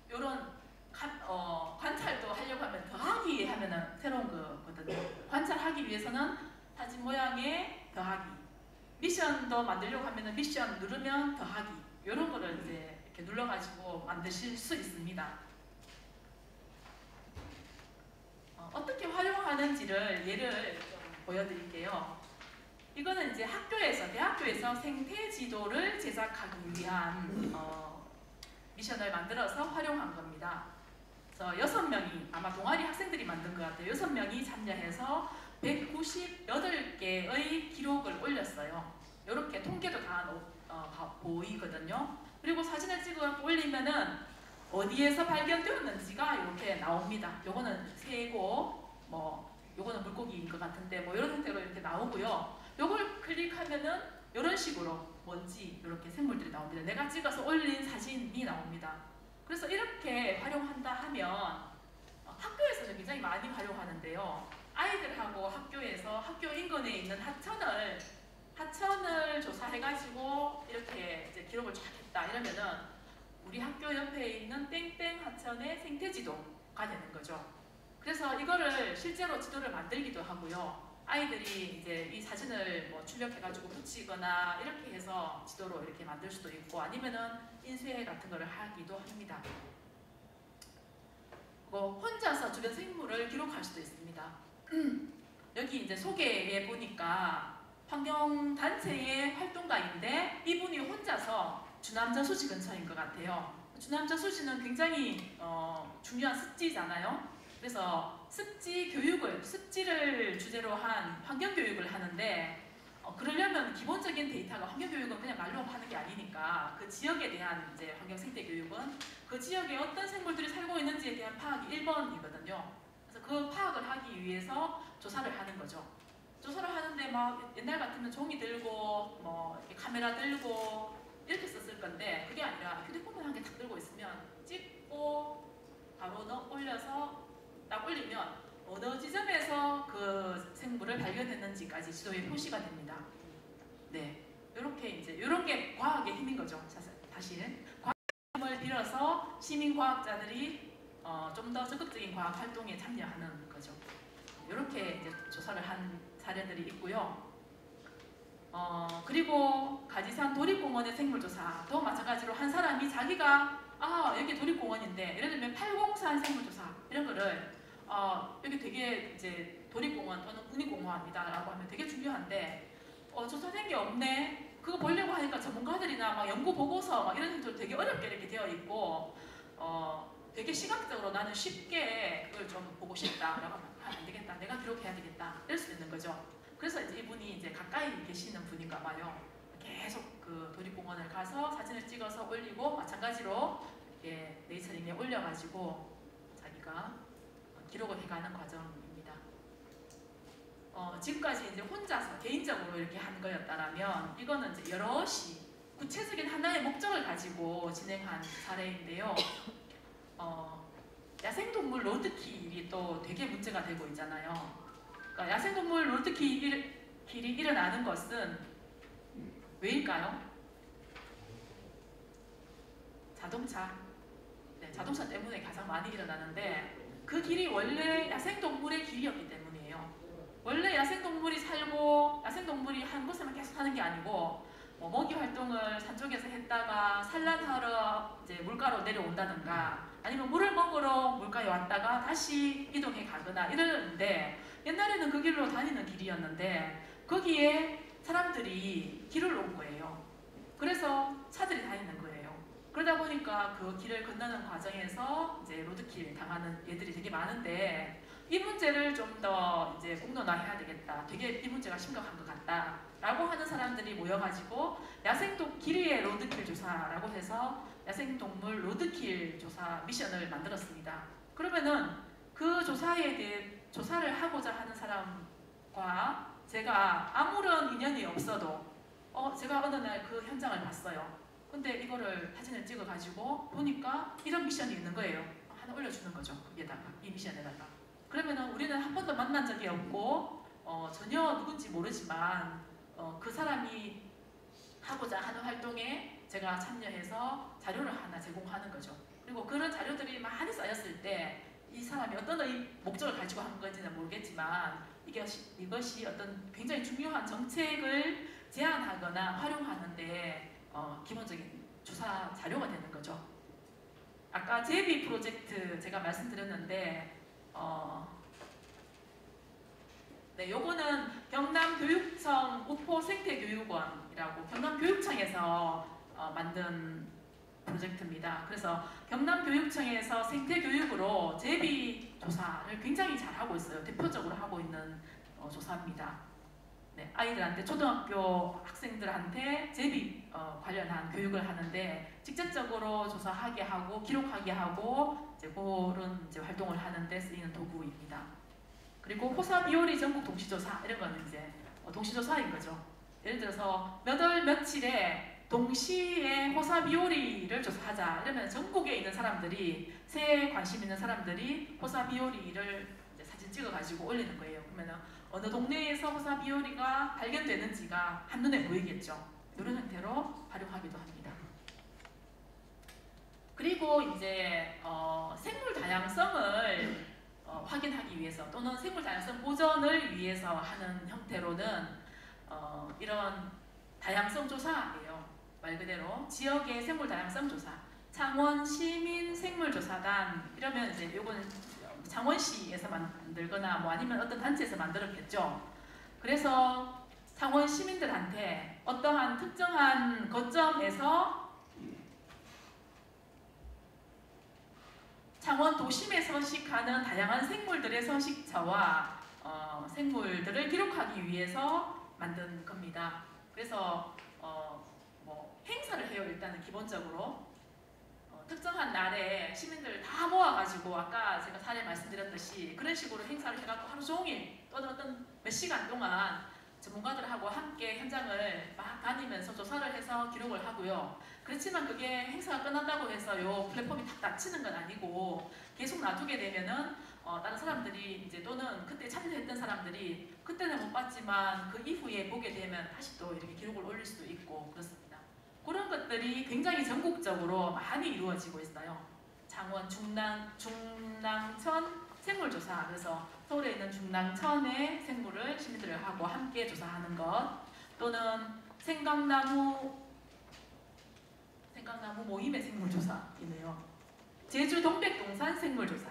이런 관찰도 하려고 하면 더하기 하면은 새로운 거거든요. 관찰하기 위해서는 사진 모양의 더하기. 미션도 만들려고 하면은 미션 누르면 더하기. 이런 거를 이제 이렇게 눌러가지고 만드실 수 있습니다. 어떻게 활용하는지를 예를 좀 보여드릴게요. 이거는 이제 대학교에서 생태 지도를 제작하기 위한 미션을 만들어서 활용한 겁니다. 그래서 6명이 아마 동아리 학생들이 만든 것 같아요. 6명이 참여해서 198개의 기록을 올렸어요. 이렇게 통계도 다 보이거든요. 그리고 사진을 찍어 올리면은 어디에서 발견되었는지가 이렇게 나옵니다. 요거는 새고, 뭐 요거는 물고기인 것 같은데 뭐 이런 형태로 이렇게 나오고요. 요걸 클릭하면은 이런 식으로 먼지 이렇게 생물들이 나옵니다. 내가 찍어서 올린 사진이 나옵니다. 그래서 이렇게 활용한다 하면 학교에서는 굉장히 많이 활용하는데요. 아이들하고 학교에서 학교 인근에 있는 하천을 조사해가지고 이렇게 이제 기록을 쫙 했다 이러면은 우리 학교 옆에 있는 땡땡 하천의 생태지도가 되는 거죠. 그래서 이거를 실제로 지도를 만들기도 하고요. 아이들이 이제 이 사진을 뭐 출력해가지고 붙이거나 이렇게 해서 지도로 이렇게 만들 수도 있고 아니면은 인쇄 같은 거를 하기도 합니다. 뭐 혼자서 주변 생물을 기록할 수도 있습니다. 여기 이제 소개에 보니까 환경단체의 활동가인데 이분이 혼자서 주남저수지 근처인 것 같아요. 주남저수지는 굉장히 중요한 습지잖아요. 그래서 습지를 주제로 한 환경교육을 하는데 그러려면 기본적인 데이터가 환경교육은 그냥 말로 하는 게 아니니까 그 지역에 대한 이제 환경생태교육은 그 지역에 어떤 생물들이 살고 있는지에 대한 파악이 1번이거든요. 그래서 그 파악을 하기 위해서 조사를 하는 거죠. 조사를 하는데 막 옛날 같으면 종이 들고 뭐 이렇게 카메라 들고 이렇게 썼을 건데 그게 아니라 휴대폰을 한 개 딱 들고 있으면 찍고 바로 올려서 딱 올리면 어느 지점에서 그 되는지까지 지도에 표시가 됩니다. 네, 이렇게 이제 이런 게 과학의 힘인 거죠. 사실 과학을 빌어서 시민 과학자들이 좀 더 적극적인 과학 활동에 참여하는 거죠. 이렇게 이제 조사를 한 사례들이 있고요. 그리고 가지산 도립공원의 생물조사도 마찬가지로 한 사람이 자기가 여기 도립공원인데 예를 들면 804 생물조사 이런 거를 여기 되게 이제 도립공원 또는 국립공원이다라고 하면 되게 중요한데 조사된 게 없네. 그거 보려고 하니까 전문가들이나 막 연구 보고서 막 이런 것들 되게 어렵게 이렇게 되어 있고 되게 시각적으로 나는 쉽게 그걸 좀 보고 싶다라고 하면 안 되겠다. 내가 기록해야 되겠다. 이럴 수 있는 거죠. 그래서 이제 이분이 이제 가까이 계시는 분인가 봐요. 계속 그 도립공원을 가서 사진을 찍어서 올리고 마찬가지로 이렇게 네이처링에 올려가지고 자기가 기록을 해가는 과정입니다. 지금까지 이제 혼자서 개인적으로 이렇게 한 거였다라면 이거는 이제 여럿이 구체적인 하나의 목적을 가지고 진행한 사례인데요. 야생동물 로드킬이 또 되게 문제가 되고 있잖아요. 그러니까 야생동물 로드킬이 일어나는 것은 왜일까요? 자동차. 네, 자동차 때문에 가장 많이 일어나는데 그 길이 원래 야생동물의 길이었기 때문이에요. 원래 야생동물이 살고 야생동물이 한 곳에만 계속 사는 게 아니고 먹이 활동을 산 쪽에서 했다가 산란하러 이제 물가로 내려온다든가 아니면 물을 먹으러 물가에 왔다가 다시 이동해 가거나 이러는데 옛날에는 그 길로 다니는 길이었는데 거기에 사람들이 길을 놓은 거예요. 그래서 차들이 다니는 거예요. 그러다 보니까 그 길을 건너는 과정에서 이제 로드킬 당하는 애들이 되게 많은데 이 문제를 좀 더 이제 공론화해야 되겠다. 되게 이 문제가 심각한 것 같다. 라고 하는 사람들이 모여가지고 야생동 길이의 로드킬 조사라고 해서 야생동물 로드킬 조사 미션을 만들었습니다. 그러면은 그 조사에 대해 조사를 하고자 하는 사람과 제가 아무런 인연이 없어도 제가 어느 날 그 현장을 봤어요. 근데 이거를 사진을 찍어가지고 보니까 이런 미션이 있는 거예요. 하나 올려주는 거죠. 거기에다가 이 미션에다가. 그러면은 우리는 한 번도 만난 적이 없고 전혀 누군지 모르지만 그 사람이 하고자 하는 활동에 제가 참여해서 자료를 하나 제공하는 거죠. 그리고 그런 자료들이 많이 쌓였을 때 이 사람이 어떤 목적을 가지고 한 건지는 모르겠지만 이것이 어떤 굉장히 중요한 정책을 제안하거나 활용하는데 기본적인 조사 자료가 되는 거죠. 아까 제비 프로젝트 제가 말씀드렸는데 네, 요거는 경남교육청 우포생태교육원이라고 경남교육청에서 만든 프로젝트입니다. 그래서 경남교육청에서 생태교육으로 제비 조사를 굉장히 잘하고 있어요. 대표적으로 하고 있는 조사입니다. 네, 아이들한테 초등학교 학생들한테 제비 관련한 교육을 하는데 직접적으로 조사하게 하고 기록하게 하고 이제 그런 이제 활동을 하는데 쓰이는 도구입니다. 그리고 호사비오리 전국 동시조사 이런 거는 이제 동시조사인 거죠. 예를 들어서 몇 월 며칠에 동시에 호사비오리를 조사하자 이러면 전국에 있는 사람들이 새에 관심 있는 사람들이 호사비오리를 이제 사진 찍어가지고 올리는 거예요. 그러면 어느 동네에서 호사비오리가 발견되는지가 한눈에 보이겠죠. 이런 형태로 활용하기도 합니다. 그리고 이제 생물 다양성을 확인하기 위해서 또는 생물 다양성 보전을 위해서 하는 형태로는 이런 다양성 조사예요. 말 그대로 지역의 생물 다양성 조사, 창원 시민 생물 조사단 이러면 이제 요거는 창원시에서 만들거나 뭐 아니면 어떤 단체에서 만들었겠죠. 그래서 창원 시민들한테 어떠한 특정한 거점에서 창원 도심에 서식하는 다양한 생물들의 서식처와 생물들을 기록하기 위해서 만든 겁니다. 그래서 뭐 행사를 해요. 일단은 기본적으로 특정한 날에 시민들 다 모아가지고 아까 제가 사례 말씀드렸듯이 그런 식으로 행사를 해갖고 하루 종일 또는 어떤 몇 시간 동안 전문가들하고 함께 현장을 막 다니면서 조사를 해서 기록을 하고요. 그렇지만 그게 행사가 끝난다고 해서 요 플랫폼이 탁 닫히는 건 아니고 계속 놔두게 되면은 다른 사람들이 이제 또는 그때 참여했던 사람들이 그때는 못 봤지만 그 이후에 보게 되면 다시 또 이렇게 기록을 올릴 수도 있고 그렇습니다. 그런 것들이 굉장히 전국적으로 많이 이루어지고 있어요. 창원, 중랑천 생물조사, 그래서 서울에 있는 중랑천의 생물을 시민들하고 함께 조사하는 것, 또는 생강나무 모임의 생물조사이네요. 제주 동백동산 생물조사.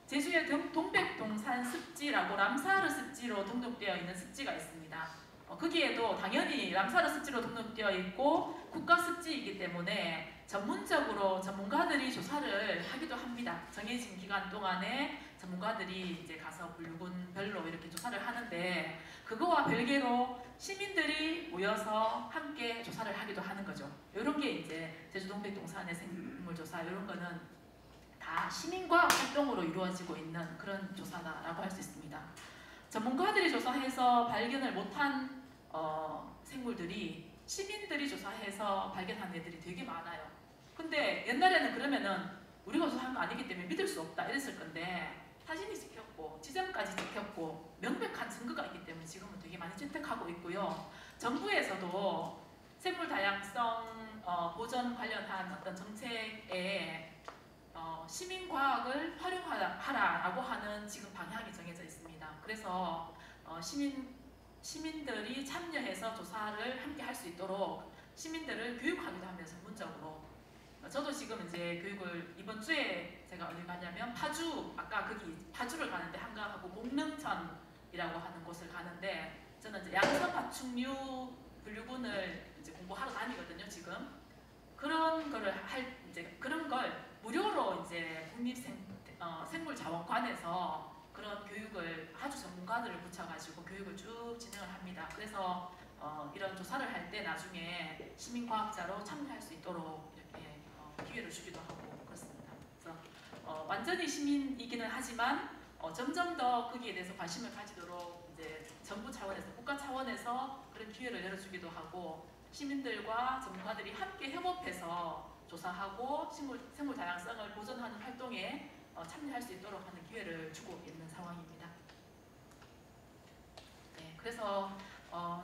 제주의 동백동산 습지라고 람사르 습지로 등록되어 있는 습지가 있습니다. 거기에도 당연히 람사르 습지로 등록되어 있고 국가 습지이기 때문에 전문적으로 전문가들이 조사를 하기도 합니다. 정해진 기간 동안에 전문가들이 이제 가서 분류군별로 이렇게 조사를 하는데, 그거와 별개로 시민들이 모여서 함께 조사를 하기도 하는 거죠. 이런 게 이제 제주 동백동산의 생물조사, 이런 거는 다 시민과 활동으로 이루어지고 있는 그런 조사다라고 할 수 있습니다. 전문가들이 조사해서 발견을 못한 생물들이 시민들이 조사해서 발견한 애들이 되게 많아요. 근데 옛날에는 그러면은 우리가 조사한 거 아니기 때문에 믿을 수 없다 이랬을 건데, 사진이 찍혔고 지점까지 찍혔고 명백한 증거가 있기 때문에 지금은 되게 많이 채택하고 있고요. 정부에서도 생물 다양성 보전 관련한 어떤 정책에 시민과학을 활용하라라고 하는 지금 방향이 정해져 있습니다. 그래서 시민들이 참여해서 조사를 함께 할 수 있도록 시민들을 교육하기도 하면서 전문적으로, 저도 지금 이제 교육을 이번 주에 제가 어디 가냐면 파주, 아까 거기 파주를 가는데 한강하고 공릉천이라고 하는 곳을 가는데, 저는 이제 양성 파충류 분류군을 이제 공부하러 다니거든요. 지금 그런 걸 무료로 이제 국립생물자원관에서 그런 교육을 아주 전문가들을 붙여가지고 교육을 쭉 진행을 합니다. 그래서 이런 조사를 할 때 나중에 시민과학자로 참여할 수 있도록 이렇게 기회를 주기도 하고 그렇습니다. 그래서 완전히 시민이기는 하지만 점점 더 거기에 대해서 관심을 가지도록 이제 정부 차원에서, 국가 차원에서 그런 기회를 열어주기도 하고, 시민들과 전문가들이 함께 협업해서 조사하고 생물 다양성을 보존하는 활동에 참여할 수 있도록 하는 기회를 주고 있는 상황입니다. 네, 그래서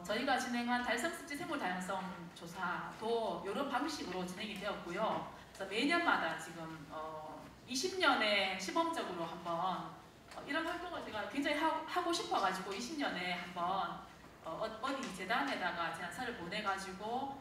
저희가 진행한 달성습지 생물 다양성 조사도 이런 방식으로 진행이 되었고요. 그래서 매년마다 지금 20년에 시범적으로 한번 이런 활동을 제가 굉장히 하고 싶어가지고 20년에 한번 어디 재단에다가 제안서를 보내가지고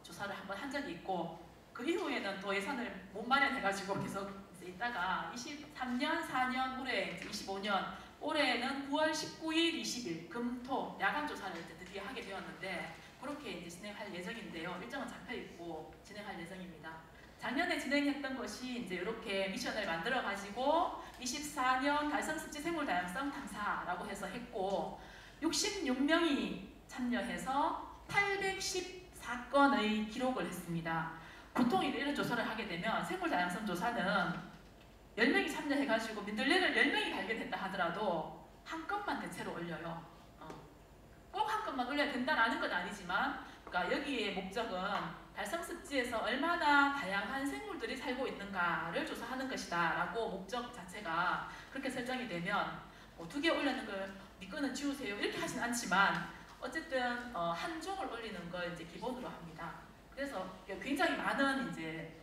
조사를 한번 한 적이 있고, 그 이후에는 또 예산을 못 마련해가지고 계속 있다가 23년, 4년, 올해 25년, 올해는 9월 19일, 20일 금토 야간 조사를 이제 드디어 하게 되었는데, 그렇게 이제 진행할 예정인데요. 일정은 잡혀 있고 진행할 예정입니다. 작년에 진행했던 것이 이제 이렇게 미션을 만들어 가지고 24년 달성습지 생물 다양성 탐사라고 해서 했고, 66명이 참여해서 814건의 기록을 했습니다. 보통 이런 조사를 하게 되면 생물 다양성 조사는 10명이 참여해가지고 민들레를 10명이 발견했다 하더라도 한 건만 대체로 올려요. 꼭 한 건만 올려야 된다라는 건 아니지만, 그러니까 여기의 목적은 달성습지에서 얼마나 다양한 생물들이 살고 있는가를 조사하는 것이다 라고 목적 자체가 그렇게 설정이 되면 2개 올리는 걸 네 거는 지우세요 이렇게 하진 않지만, 어쨌든 한 종을 올리는 걸 이제 기본으로 합니다. 그래서 굉장히 많은 이제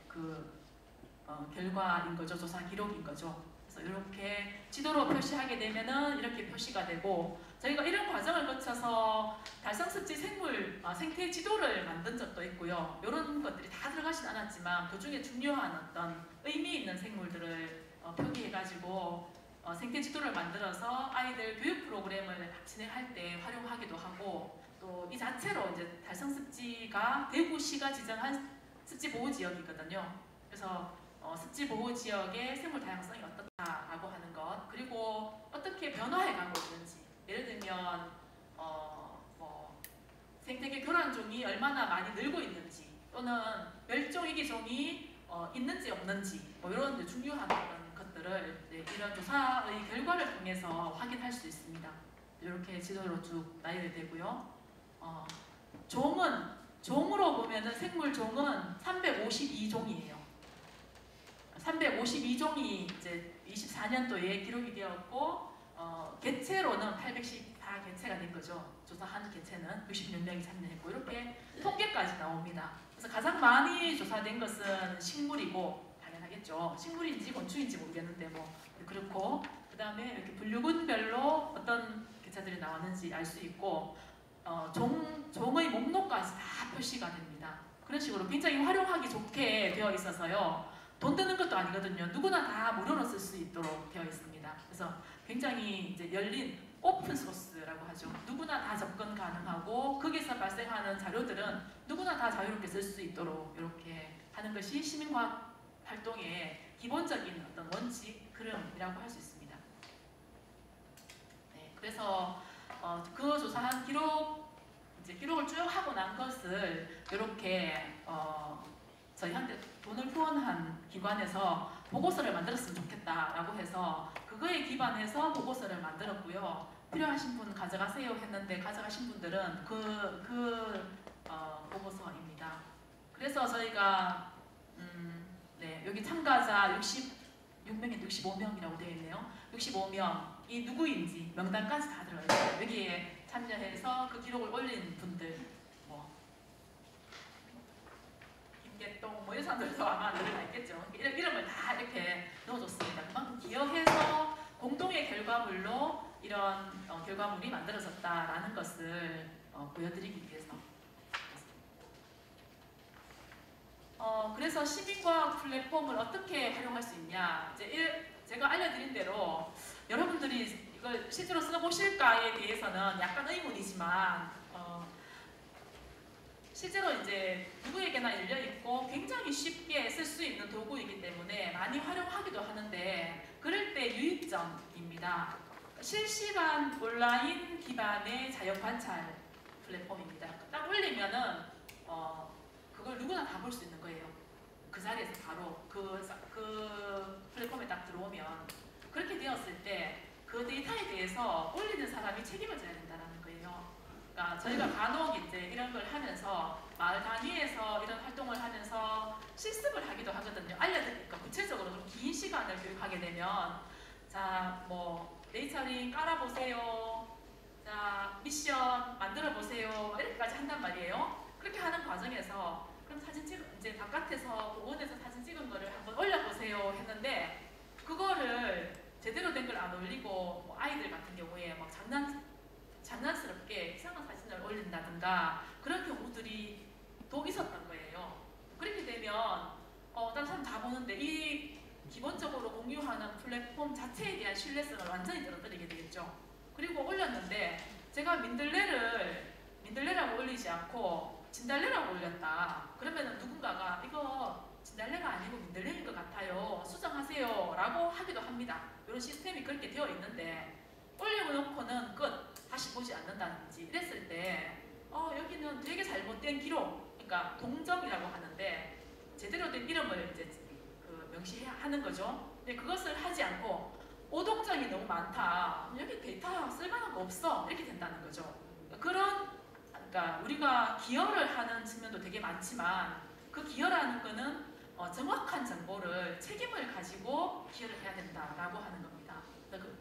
결과인 거죠. 조사 기록인 거죠. 그래서 이렇게 지도로 표시하게 되면은 이렇게 표시가 되고, 저희가 이런 과정을 거쳐서 달성습지 생태 지도를 만든 적도 있고요. 이런 것들이 다 들어가진 않았지만 그 중에 중요한 어떤 의미 있는 생물들을 표기해가지고 생태 지도를 만들어서 아이들 교육 프로그램을 진행할 때 활용하기도 하고, 또 이 자체로 이제 달성습지가 대구시가 지정한 습지 보호 지역이거든요. 그래서 습지 보호 지역의 생물 다양성이 어떻다라고 하는 것, 그리고 어떻게 변화해 가고 있는지, 예를 들면 뭐 생태계 교란종이 얼마나 많이 늘고 있는지, 또는 멸종위기종이 있는지 없는지, 뭐 이런 중요한 것들을 이런 조사의 결과를 통해서 확인할 수 있습니다. 이렇게 지도로 쭉 나열되고요. 종으로 보면은 생물 종은 352종이에요. 352종이 이제 24년도에 기록이 되었고, 개체로는 814개체가 된 거죠. 조사한 개체는 60몇 명이 참여했고 이렇게 통계까지 나옵니다. 그래서 가장 많이 조사된 것은 식물이고 당연하겠죠. 식물인지 곤충인지 모르겠는데 뭐 그렇고 그 다음에 이렇게 분류군별로 어떤 개체들이 나왔는지 알 수 있고 종의 목록까지 다 표시가 됩니다. 그런 식으로 굉장히 활용하기 좋게 되어 있어서요. 돈 드는 것도 아니거든요. 누구나 다 무료로 쓸 수 있도록 되어 있습니다. 그래서 굉장히 이제 열린 오픈 소스라고 하죠. 누구나 다 접근 가능하고 거기서 발생하는 자료들은 누구나 다 자유롭게 쓸 수 있도록 이렇게 하는 것이 시민과학 활동의 기본적인 어떤 원칙, 흐름이라고 할 수 있습니다. 네, 그래서 그 조사한 기록을 쭉 하고 난 것을 이렇게 저희한테 돈을 후원한 기관에서 보고서를 만들었으면 좋겠다라고 해서 그거에 기반해서 보고서를 만들었고요. 필요하신 분 가져가세요 했는데 가져가신 분들은 보고서입니다. 그래서 저희가 네, 여기 참가자 66명인데 65명이라고 되어 있네요. 65명이 누구인지 명단까지 다 들어가 있어요. 여기에 참여해서 그 기록을 올린 분들 김계동 뭐 이런 사람들도 아마 늘 알겠죠. 이름을 다 이렇게 넣어줬습니다. 그만큼 기여해서 공동의 결과물로 이런 결과물이 만들어졌다라는 것을 보여드리기 위해서. 그래서 시민과학 플랫폼을 어떻게 활용할 수 있냐. 제가 알려드린 대로 여러분들이 이걸 실제로 써보실까에 대해서는 약간 의문이지만 실제로 이제 누구에게나 열려있고 굉장히 쉽게 쓸 수 있는 도구이기 때문에 많이 활용하기도 하는데 그럴 때 유의점입니다. 실시간 온라인 기반의 자연관찰 플랫폼입니다. 딱 올리면은 그걸 누구나 다 볼 수 있는 거예요. 그 자리에서 바로 그 플랫폼에 딱 들어오면 그렇게 되었을 때 그 데이터에 대해서 올리는 사람이 책임을 져야 된다는 거예요. 그러니까 저희가 간혹 이제 이런 걸 하면서 마을 단위에서 이런 활동을 하면서 실습을 하기도 하거든요. 알려드리니까 구체적으로 좀 긴 시간을 교육하게 되면 자, 뭐 네이처링 깔아보세요. 자, 미션 만들어보세요. 이렇게까지 한단 말이에요. 그렇게 하는 과정에서 그럼 사진 이제 바깥에서 원에서 사진 찍은 거를 한번 올려보세요 했는데 그거를 제대로 된 걸 안 올리고 뭐 아이들 같은 경우에 막 장난스럽게 이상한 사진을 올린다든가 그런 경우들이 또 있었던 거예요. 그렇게 되면 다른 사람 다 보는데 이 기본적으로 공유하는 플랫폼 자체에 대한 신뢰성을 완전히 떨어뜨리게 되겠죠. 그리고 올렸는데 제가 민들레라고 올리지 않고 진달래라고 올렸다. 그러면은 누군가가 이거 진달래가 아니고 민들레인 것 같아요. 수정하세요. 라고 하기도 합니다. 이런 시스템이 그렇게 되어 있는데 올려놓고는 끝. 다시 보지 않는다든지 이랬을 때 여기는 되게 잘못된 기록, 그러니까 동정이라고 하는데 제대로 된 이름을 이제 명시하는 거죠. 근데 그것을 하지 않고 오동정이 너무 많다. 여기 데이터 쓸만한 거 없어. 이렇게 된다는 거죠. 그러니까 우리가 기여를 하는 측면도 되게 많지만 그 기여라는 거는 정확한 정보를 책임을 가지고 기여를 해야 된다라고 하는 겁니다.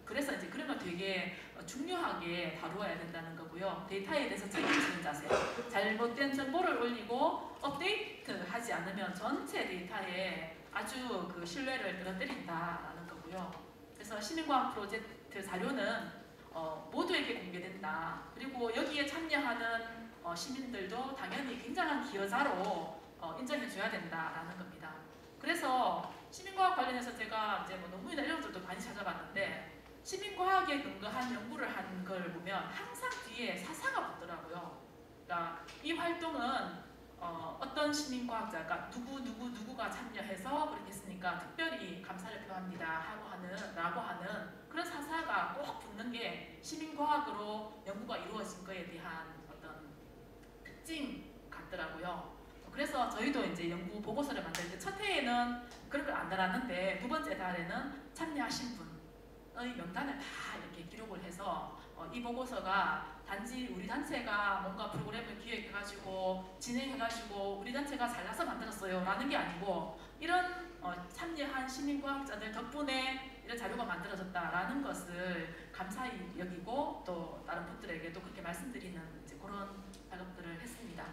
그래서 이제 그런 걸 되게 중요하게 다루어야 된다는 거고요. 데이터에 대해서 책임지는 자세. 잘못된 정보를 올리고 업데이트하지 않으면 전체 데이터에 아주 그 신뢰를 떨어뜨린다라는 거고요. 그래서 시민과학 프로젝트 자료는 모두에게 공개된다. 그리고 여기에 참여하는 시민들도 당연히 굉장한 기여자로 인정해줘야 된다라는 겁니다. 그래서 시민과학 관련해서 제가 이제 뭐 논문이나 이런 것들도 많이 찾아봤는데 시민과학에 근거한 연구를 한 걸 보면 항상 뒤에 사사가 붙더라고요. 그러니까 이 활동은 어떤 시민과학자가 누구가 참여해서 그렇게 했으니까 특별히 감사를 표합니다 라고 하는 그런 사사가 꼭 붙는 게 시민과학으로 연구가 이루어진 거에 대한 어떤 특징 같더라고요. 그래서 저희도 이제 연구 보고서를 만들 때 첫 해에는 그런 걸 안 달았는데 두 번째 달에는 참여하신 분의 명단을 다 이렇게 기록을 해서 이 보고서가 단지 우리 단체가 뭔가 프로그램을 기획해가지고 진행해가지고 우리 단체가 잘나서 만들었어요 라는 게 아니고 이런 참여한 시민과학자들 덕분에 이런 자료가 만들어졌다라는 것을 감사히 여기고 또 다른 분들에게도 그렇게 말씀드리는 이제 그런 작업들을 했습니다.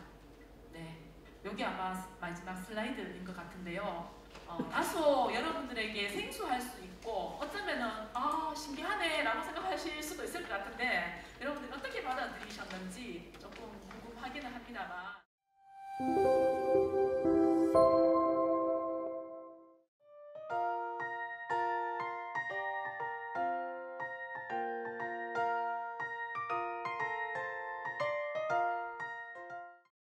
네, 여기 아마 마지막 슬라이드인 것 같은데요. 다소 여러분들에게 생소할 수 있고 어쩌면은 신기하네라고 생각하실 수도 있을 것 같은데 여러분들이 어떻게 받아들이셨는지 조금 궁금하기는 합니다만.